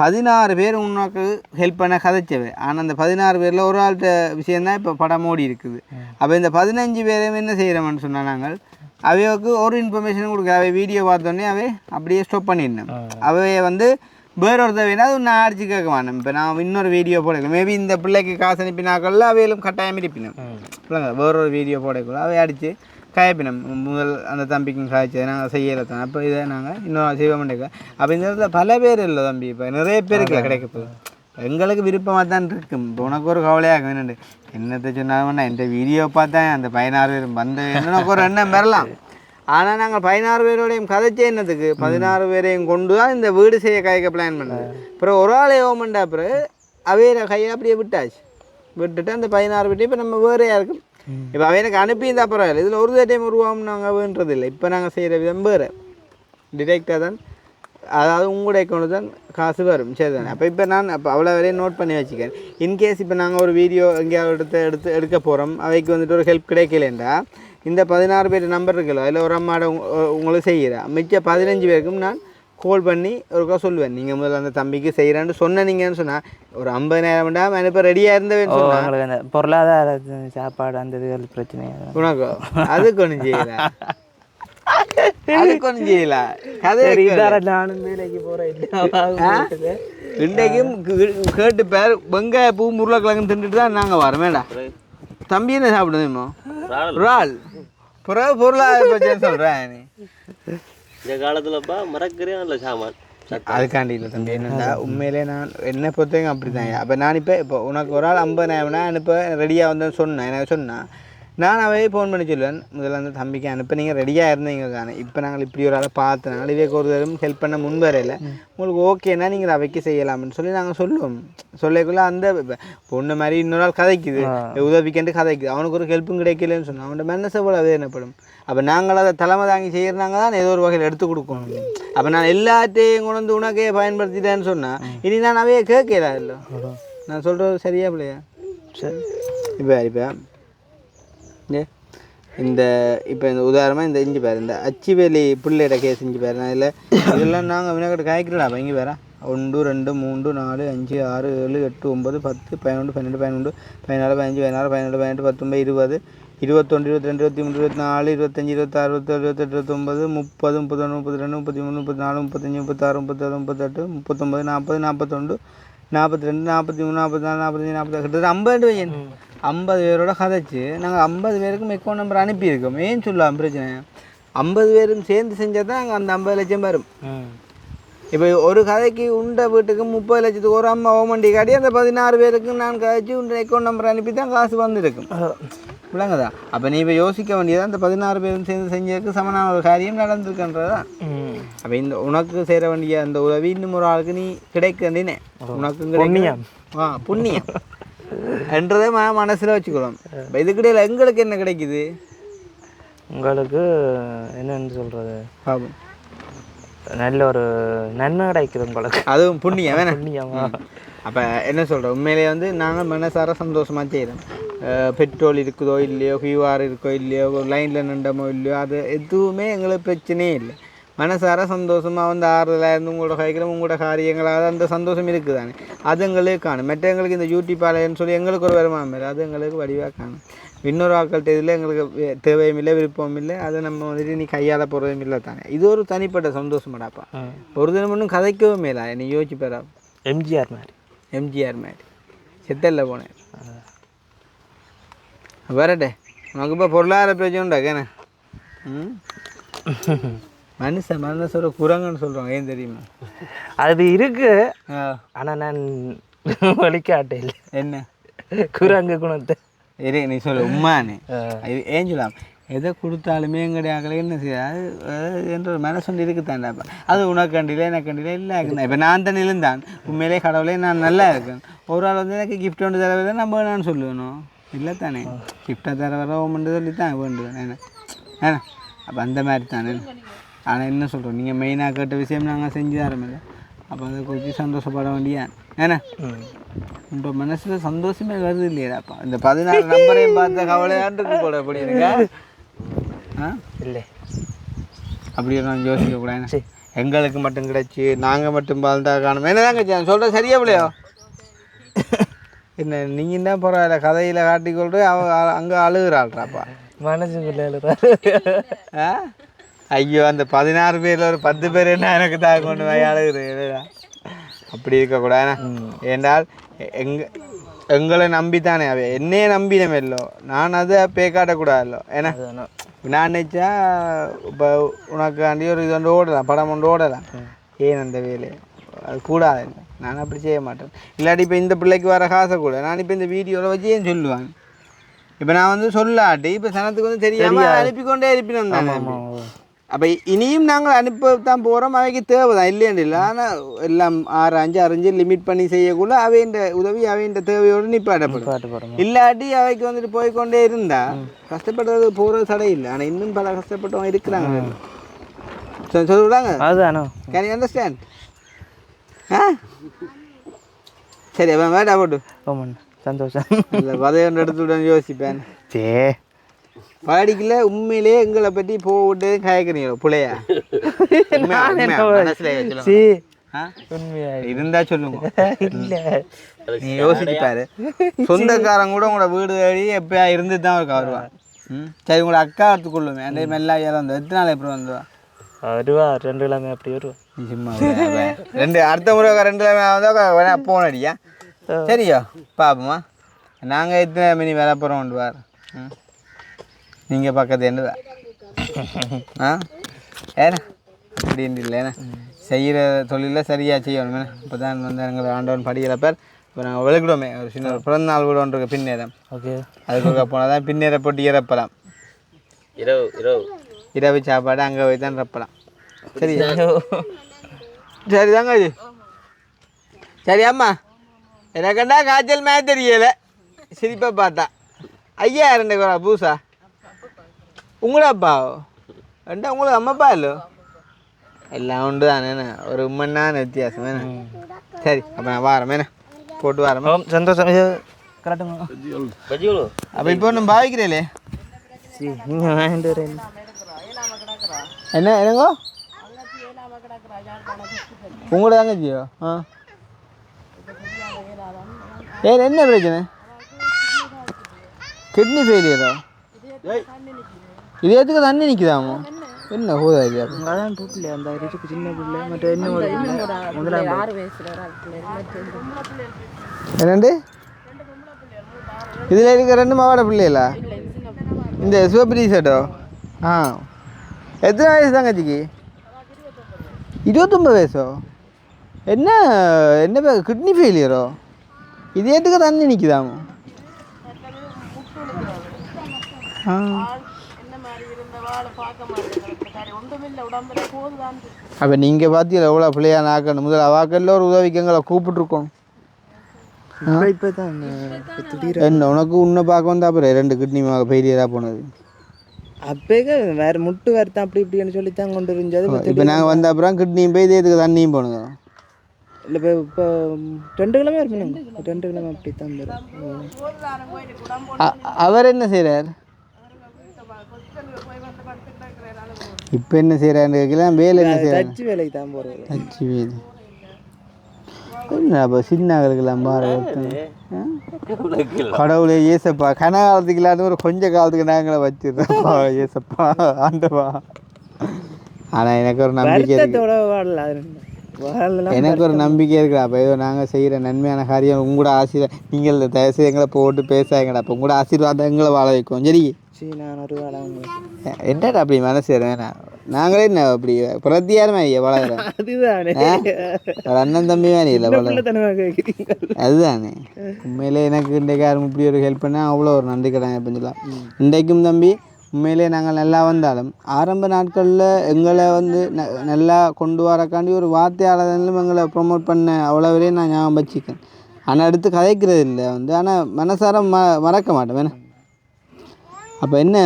16 பேர் உனக்கு ஹெல்ப் பண்ண கதைச்சவை. ஆனால் அந்த 16 பேரில் ஒரு ஆள்கிட்ட விஷயந்தான் இப்போ படம் ஓடி இருக்குது. அப்போ இந்த 15 பேரையும் என்ன செய்கிறோம்னு சொன்னால் நாங்கள் அவையோக்கு ஒரு இன்ஃபர்மேஷன் கொடுக்க அவை வீடியோ பார்த்தோன்னே அவை அப்படியே ஸ்டாப் பண்ணிடணும். அவையை வந்து வேறொரு தேவைன்னா அது நான் அடிச்சு கேட்க வேணும். இப்போ நான் இன்னொரு வீடியோ போடல மேபி இந்த பிள்ளைக்கு காசு அனுப்பினாக்கள்ல அவையிலும் கட்டாயம் இருப்பினோம். இல்லைங்க வேறொரு வீடியோ போடக்குள்ள அவை அடித்து காயப்பினோம். முதல் அந்த தம்பிக்கும் காய்ச்சது நாங்கள் செய்யலை தான். அப்போ இதை நாங்கள் இன்னும் செய்ய மாட்டேங்க. அப்போ இந்த இடத்துல பல பேர் இல்லை தம்பி. இப்போ நிறைய பேருக்கு கிடைக்க போகுது. எங்களுக்கு விருப்பமாக தான் இருக்கும். இப்போ உனக்கு ஒரு கவலையாக என்னென்னு என்னத்தை சொன்னாங்கன்னா இந்த வீடியோ பார்த்தா அந்த 16 பேரும் வந்து உனக்கு ஒரு எண்ணம் வரலாம். ஆனால் நாங்கள் 16 பேரோடையும் கதைச்சே என்னத்துக்கு 16 பேரையும் கொண்டு தான் இந்த வீடு செய்ய கைக்க பிளான் பண்ணது. அப்புறம் ஒரு ஆளே ஓமண்டா அப்புறம் அவையில கையை அப்படியே விட்டாச்சு. விட்டுட்டு அந்த 16 பேர்ட்டையும் இப்போ நம்ம வேறையாக இருக்கும். இப்போ அவையனுக்கு அனுப்பி இருந்தால் பரவாயில்ல. இதில் ஒரு டைம் உருவாகும் நாங்கள் வேண்டது இல்லை. இப்போ நாங்கள் செய்கிற விதம் வேறு டிரெக்டாக தான், அதாவது உங்களோட அக்கௌண்ட் தான் காசு வரும். சரி தானே. இப்போ நான் அவ்வளோ வரையும் நோட் பண்ணி வச்சுக்கேன். இன்கேஸ் இப்போ நாங்கள் ஒரு வீடியோ எங்கேயாவது எடுக்க போகிறோம், அவைக்கு வந்துட்டு ஒரு ஹெல்ப் கிடைக்கலண்டா இந்த 16 பேர் நம்பர் இருக்குல்ல, அதில் ஒரு அம்மாட உங்களுக்கு செய்கிறேன். மிச்சம் 15 பேருக்கும் நான் கால் பண்ணி ஒருக்கா சொல்லுவேன். நீங்கள் முதல்ல அந்த தம்பிக்கு செய்கிறேன்னு சொன்னீங்கன்னு சொன்னால் ஒரு 50,000 அனுப்ப ரெடியாக இருந்தவேன்னு சொன்னால் அந்த பொருளாதார சாப்பாடு அந்த இது பிரச்சனை உனக்கு அதுக்கு ஒன்றும் செய்யல, அதுக்கு ஒன்றும் செய்யல. கதை நானும் வேலைக்கு போகிறேன். இன்றைக்கும் கேட்டு பேர் வெங்காய பூ உருளைக்கிழங்கு தின்னுட்டு தான் நாங்கள் வரமேடா. தம்பி என்ன சாப்பிடுதுமோ இறால் பிறகு பொருளாதார பிரச்சனை சொல்கிறேன். நீ இந்த காலத்துலப்பா மறக்கிறேன் இல்லை சாமான் அதுக்காண்டி இல்லை தம்பி. என்னென்னா உண்மையிலே நான் என்னை பொறுத்தவரைக்கும் அப்படி தான். அப்போ நான் இப்போ உனக்கு ஒரு ஆள் 50,000 அனுப்ப ரெடியாக வந்தேன்னு சொன்னேன். எனக்கு சொன்னேன் நான் அவையே ஃபோன் பண்ணி சொல்லுவேன், முதல்ல அந்த தம்பிக்கு அனுப்ப நீங்கள் ரெடியாக இருந்தீங்க தானே. இப்போ நாங்கள் இப்படி ஒரு ஆளை பார்த்தனால இவைக்கு ஒரு தரம் ஹெல்ப் பண்ண முன்வரையில் உங்களுக்கு ஓகேன்னா நீங்கள் அவைக்கு செய்யலாம்னு சொல்லி நாங்கள் சொல்லுவோம். சொல்லக்குள்ளே அந்த பொண்ணு மாதிரி இன்னொரு ஆள் கதைக்குது, உதவிக்கண்டு கதைக்குது, அவனுக்கு ஒரு ஹெல்ப்பும் கிடைக்கலன்னு சொன்னான். அவனோட மனசை போல் அது என்னப்படும். அப்போ நாங்கள் அதை தலைமை தாங்கி செய்கிறனாங்க தான் ஏதோ ஒரு வகையில் எடுத்து கொடுக்கணும். அப்போ நான் எல்லாத்தையும் கொண்டு வந்து உனக்கே பயன்படுத்திட்டேன்னு சொன்னால் இனி நான் அவையே கேட்கல. இல்லை நான் சொல்கிறது சரியா பிள்ளையா? சரி. இப்போ இந்த இப்போ இந்த உதாரணமாக இந்த இஞ்சி பேர் இந்த அச்சிவேலி பிள்ளையோட கேஸ் இஞ்சி பேர் இதில் இதெல்லாம் நாங்கள் வினாக்கிட்ட காய்க்கிறோம். இங்கே வேற 1 2 3 4 5 6 7 8 9 10 11 12 13 14 15 16 17 18 19 20 21 22 23 24 25 26 27 28 29 30 31 32 33 34 35 36 37 38 39 40 41 42 43 44 45 40 கிட்டத்தட்ட 50 பையன் 50 பேரோட கதைச்சு நாங்கள் 50 பேருக்கும் அக்கௌண்ட் நம்பர் அனுப்பியிருக்கோம். ஏன்னு சொல்லலாம் பிரச்சனை 50 பேரும் சேர்ந்து செஞ்சால் தான் நாங்கள் அந்த 50 லட்சம் வரும். இப்போ ஒரு கதைக்கு உண்ட வீட்டுக்கு 30 லட்சத்துக்கு ஒரு அம்மா ஓமண்டி காட்டி அந்த 16 பேருக்கும் நான் கதைச்சி உண்ட அக்கௌண்ட் நம்பர் அனுப்பி தான் காசு வந்துருக்கும். விளங்குதா? அப்போ நீ இப்போ யோசிக்க வேண்டியதான் அந்த 16 பேரும் சேர்ந்து செஞ்சதுக்கு சமனான ஒரு காரியம் நடந்திருக்குன்றதான். அப்போ இந்த உனக்கு சேர வேண்டிய அந்த உதவி இன்னும் ஒரு ஆளுக்கு நீ கிடைக்கின்றே உனக்கு புண்ணியம் புண்ணியம் என்றதை மனசில் வச்சுக்கிறோம். இப்போ இதுக்கிடையில் எங்களுக்கு என்ன கிடைக்குது? உங்களுக்கு என்னன்னு சொல்கிறது, நல்ல ஒரு நன்மை கிடைக்குது உங்களுக்கு, அதுவும் புண்ணியம் வேணும். புண்ணியமா? அப்போ என்ன சொல்கிறோம், உண்மையிலே வந்து நாங்கள் மனசார சந்தோஷமாக செய்கிறோம். பெட்ரோல் இருக்குதோ இல்லையோ, கியூஆர் இருக்கோ இல்லையோ, லைனில் நின்றமோ இல்லையோ, அது எதுவுமே எங்களுக்கு பிரச்சனையே இல்லை. மனசார சந்தோஷமாக வந்து ஆறுதலாக இருந்து உங்களோட கைக்கிறோம், உங்களோட காரியங்களாக அந்த சந்தோஷம் இருக்குது தானே, அது எங்களுக்கு காணும். மற்ற எங்களுக்கு இந்த யூடியூப் ஆலைன்னு சொல்லி எங்களுக்கு ஒரு வருமானம் இல்லை, அது எங்களுக்கு வடிவாக காணும். இன்னொரு ஆட்கள்கிட்ட இதில் எங்களுக்கு தேவையும் இல்லை, விருப்பமும் இல்லை, அதை நம்ம வந்துட்டு நீ கையால் போகிறதும் இல்லை தானே. இது ஒரு தனிப்பட்ட சந்தோஷமாடாப்பா. ஒரு தினம் ஒன்றும் கதைக்கவும் இல்லை. நீ யோசிச்சு போகிறா எம்ஜிஆர் மாதிரி செத்தல்ல போனேன். வரட்டே உனக்கு இப்போ பொருளாதார பிரச்சனை உண்டாக்கேண்ணே. மனசோட குரங்குன்னு சொல்கிறோம். ஏன் தெரியுமா? அது இருக்கு, ஆனால் நான் வலிக்காட்டையில் என்ன குரங்கு குணத்தை நீ சொல்ல உண்மானே ஏன் சொல்லலாம். எதை கொடுத்தாலுமே எங்களுடைய ஆக்களை என்ன செய்யாது என்ற ஒரு மனசொண்டு இருக்குதாண்டாப்பா. அது உனக்கண்டில எனக்கண்டில இல்லை. இப்போ நான் தான் இருந்தான் உண்மையிலே கடவுளே நான் நல்லா இருக்கேன். ஒரு ஆள் வந்து எனக்கு கிஃப்ட் ஒன்று தர வர நம்ம நான் சொல்லணும் இல்லை தானே. கிஃப்டாக தர வர ஓமண்டு சொல்லி தான் வேண்டுவேன் என்ன ஏன்னா. அப்போ அந்த மாதிரி தானே. ஆனால் என்ன சொல்கிறோம், நீங்கள் மெயினாக கேட்ட விஷயம் நாங்கள் செஞ்சு தரோமில்ல. அப்போ அதை குறித்து சந்தோஷப்பட வேண்டியா ஏன்னா. உங்கள் மனசில் சந்தோஷமே வருது இல்லையாப்பா. இந்த 16 நம்பரையும் பார்த்த கவலையாண்டுக்கு கூட அப்படி இருக்கா? இல்லை அப்படி நான் யோசிக்கக்கூடாது. எங்களுக்கு மட்டும் கிடைச்சி நாங்கள் மட்டும் வாழ்ந்தா காணும் என்னதாங்க சொல்கிற சரியா இல்லையோ? என்ன நீங்கள் தான் பரவாயில்ல கதையில் காட்டிக்கொள்ற அங்கே அழுகிறாள்றாப்பா மனசுக்குள்ள. ஐயோ அந்த 16 பேரில் ஒரு 10 பேர் என்ன எனக்கு தான் கொண்டு போய் அழுகுது. அப்படி இருக்கக்கூடாது. ஏன்றால் எங்களை நம்பித்தானே அவை என்னையே நம்பினமே இல்லோ. நான் அதை பேக்காட்டக்கூடாதுல்லோ. ஏன்னா நான் நினச்சா இப்போ உனக்காண்டி ஒரு இது ஒன்று ஓடலாம், படம் ஒன்று ஓடலாம். ஏன் அந்த வேலை அது கூடாது. நான் அப்படி செய்ய மாட்டேன். இல்லாட்டி இப்போ இந்த பிள்ளைக்கு வர காசை கூட நான் இப்போ இந்த வீடியோவில் வச்சு ஏன் சொல்லுவாங்க இப்போ நான் வந்து சொல்லாட்டி இப்போ சனத்துக்கு வந்து தெரியாமல் அனுப்பிக்கொண்டே இருப்பினோம் தானே. அப்போ இனியும் நாங்கள் அனுப்பத்தான் போகிறோம். அவைக்கு தேவை தான் இல்லையாண்டு இல்லை. ஆனால் எல்லாம் 6 அறிஞ்சு லிமிட் பண்ணி செய்யக்குள்ள அவைன்ற உதவி அவைன்ற தேவையோடு நிப்பாட்டப்படும். இல்லாட்டி அவைக்கு வந்துட்டு போய்கொண்டே இருந்தா கஷ்டப்படுறது போகிறது தடை இல்லை. ஆனால் இன்னும் பல கஷ்டப்பட்டவங்க இருக்கிறாங்க. சொல்லுறாங்க அதுதானோ. Can you understand? சரி அவன் வேடா போட்டு சந்தோஷம். இல்லை பதையொன்று எடுத்துவிட யோசிப்பேன். பாடிக்கல உண்மையிலே எங்களை பற்றி போட்டு கயக்கிறீங்க பிள்ளையா இருந்தா சொல்லுங்க. நீ யோசிச்சுப்பாரு. சொந்தக்காரன் கூட உங்களோட வீடு தேடி எப்பயா இருந்து தான் இருக்கா வருவான். சரி உங்களோட அக்கா எடுத்துக்கொள்ளுமே அந்த மெல்லா வந்து எத்தனை நாள் எப்படி வந்துவா? வருவா 2 கிழமை அப்படி வருவா. சும்மா 2 அடுத்த முறை 2 கிழமை வந்தால் வேணா போன் அடியா. சரியா பாப்போமா? நாங்கள் எத்தனை மணி வேலை போகிறோம் வார். நீங்கள் பக்கத்து என்ன ஏன்னா அப்படின்னு இல்லைண்ணா செய்கிற தொழிலில் சரியாக செய்யணும். இப்போ தான் வந்து எங்களை ஆண்டவன் படிக்கிறப்ப இப்போ நாங்கள் விளக்கிடுவோமே ஒரு சின்ன ஒரு பிறந்த நாள் கூட ஒன்று பின்னேரம். ஓகே அதுக்கு போனால் தான் பின்னேற போட்டு இறப்பலாம். இரவு சாப்பாடு அங்கே போய் தான் ரப்பலாம். சரி சரி தாங்க இது சரி. அம்மா எனக்கண்டா காய்ச்சல் மேலே தெரியலை சிரிப்பை பார்த்தா. ஐயா 2 குரா பூசா உங்களோட அப்பாவோ ரெண்டா உங்களுக்கு அம்மாப்பா இல்லோ எல்லாம் உண்டு தானே. ஒரு உண்மையான வித்தியாசம் வேணா. சரி அப்போ நான் வாரம் வேணா போட்டு வாரம். சந்தோஷம். கரெக்டுங்க. அப்போ இப்போ ஒன்றும் பாவிக்கிறீங்களே நீங்கள் வாங்கிட்டு வரேன். என்ன என்னங்கோ உங்களோட தங்கச்சியோ? என்ன பிரச்சனை? கிட்னி ஃபெயிலியரா? இது எதுக்கு தண்ணி நிற்குதாமோ? என்ன ஹோதா இது? அதான் பிள்ளை அந்த இதுக்கு சின்ன பிள்ளை மற்ற என்ன என்னண்டு இதில் இருக்க 2 மாவாட பிள்ளைகளா? இந்த சிவப்பு டீஷர்ட்டோ? எத்தனை வயசு தங்கச்சிக்கு? 29 வயசோ? என்ன என்ன கிட்னி ஃபெயிலியரோ? இது ஏற்றுக்க தண்ணி நிற்குதாமோ? அப்போ நீங்கள் பார்த்தீங்களா எவ்வளோ பிள்ளையா நாக்கணும். முதல்ல அவாக்கல்ல ஒரு உதவிக்கு எங்களை கூப்பிட்டுருக்கோம். இப்போ தான் என்ன உனக்கு உன்னை பார்க்க வந்தா அப்புறம் 2 கிட்னி ஃபெயிலியராக போனது. அப்போங்க வேறு முட்டு வேறு தான் அப்படி இப்படின்னு சொல்லித்தான் கொண்டு இருந்தது. இப்போ நாங்கள் வந்த அப்புறம் கிட்னியும் போய் இதுக்கு தண்ணியும் போனது. இல்லை இப்போ 2 கிழமை இருப்பேன். 2 கிழமை அப்படி தான் அவர் என்ன செய்கிறார் இப்போ? என்ன செய்கிறான்னு கேட்கலாம். வேலை என்ன செய்கிறார்? தச்சு வேலைக்கு தான் போகிறது. தச்சு வேலை என்ன அப்போ சின்னங்களுக்கெல்லாம் பாரு கடவுளே ஏசப்பா கனகாலத்துக்கு இல்லாத ஒரு கொஞ்ச காலத்துக்கு நாங்களே வச்சிருந்தோம்ப்பா ஏசப்பா ஆண்டவா. ஆனால் எனக்கு ஒரு நம்பிக்கை எனக்கு ஒரு நம்பிக்கை இருக்குடா. அப்போ ஏதோ நாங்கள் செய்கிற நன்மையான காரியம் உங்களோட ஆசீர்வாதம். நீங்கள் தயவுசெய்து எங்களை போட்டு பேசாங்கடா. அப்போ உங்களோட ஆசீர்வாதம் எங்களை வாழ வைக்கும். சரி என்னடா அப்படி மனசு வேணாம். நாங்களே என்ன அப்படி பிரத்தியாரமே ஐயா வளர்கிறேன். ஒரு அண்ணன் தம்பி வேணே இல்லை அதுதானே. உண்மையிலே எனக்கு இன்றைக்கு யாரும் இப்படி ஒரு ஹெல்ப் பண்ணால் அவ்வளோ ஒரு நன்றி கடன் அப்படின்னு சொல்லலாம். இன்றைக்கும் தம்பி உண்மையிலே நாங்கள் நல்லா வந்தாலும் ஆரம்ப நாட்களில் எங்களை வந்து நல்லா கொண்டு வரக்காண்டி ஒரு வார்த்தையாளர்களும் எங்களை ப்ரொமோட் பண்ண அவ்வளோவிலே நான் ஞாபகம் வச்சுக்கேன். ஆனால் எடுத்து கதைக்கிறது இல்லை வந்து. ஆனால் மனசார மறக்க மாட்டேன் வேணா. அப்போ என்ன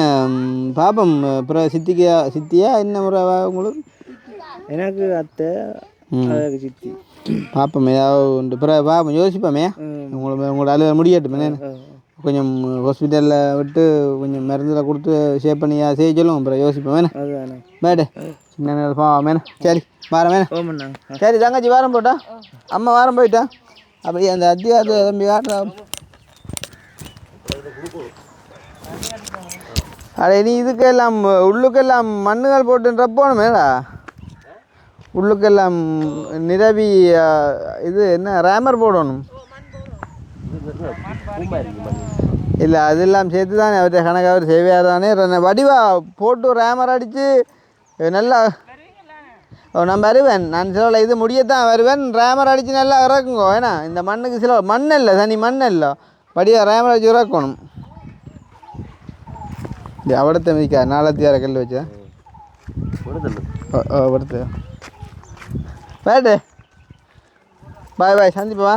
பாப்பம் அப்புறம் சித்தியா என்ன முறை உங்களுக்கு? எனக்கு அத்தை சித்தி பாப்பம் ஏதாவது உண்டு. அப்புறம் பாப்போம் யோசிப்போமே உங்களோட அலுவலக முடியட்டுமே. கொஞ்சம் ஹாஸ்பிட்டலில் விட்டு கொஞ்சம் மருந்தில் கொடுத்து ஷேப் பண்ணி செய்ய சொல்லுவோம். அப்புறம் யோசிப்போம் வேணா பேடு சின்ன பாவம் வேணா. சரி வாரம் வேணா. சரி தங்கச்சி வாரம் போட்டா அம்மா வாரம் போயிட்டா. அப்படி அந்த அத்தியாவசிய தம்பி காட்டுறா. அட நீ இதுக்கெல்லாம் உள்ளுக்கெல்லாம் மண்ணுகள் போட்டுன்றப்போணுமேடா. உள்ளுக்கெல்லாம் நிரவி இது என்ன ரேமர் போடணும் இல்லை? அதெல்லாம் சேர்த்து தானே அவர்கிட்ட கணக்கு அவர் செய்வார் தானே. வடிவா போட்டு ரேமர் அடித்து நல்லா நான் வருவேன். நான் சில இது முடியத்தான் வருவேன். ரேமர் அடித்து நல்லா இறக்குங்கோ. ஏன்னா இந்த மண்ணுக்கு சில மண் இல்லை தனி மண் இல்லை. வடிவா ரேமர் அடித்து இறக்கணும். இது அவடத்தை மிதிக்கா 4 கல் வச்சா விடுதல் ஓ படுத்து பாய் பாய் சந்திப்பா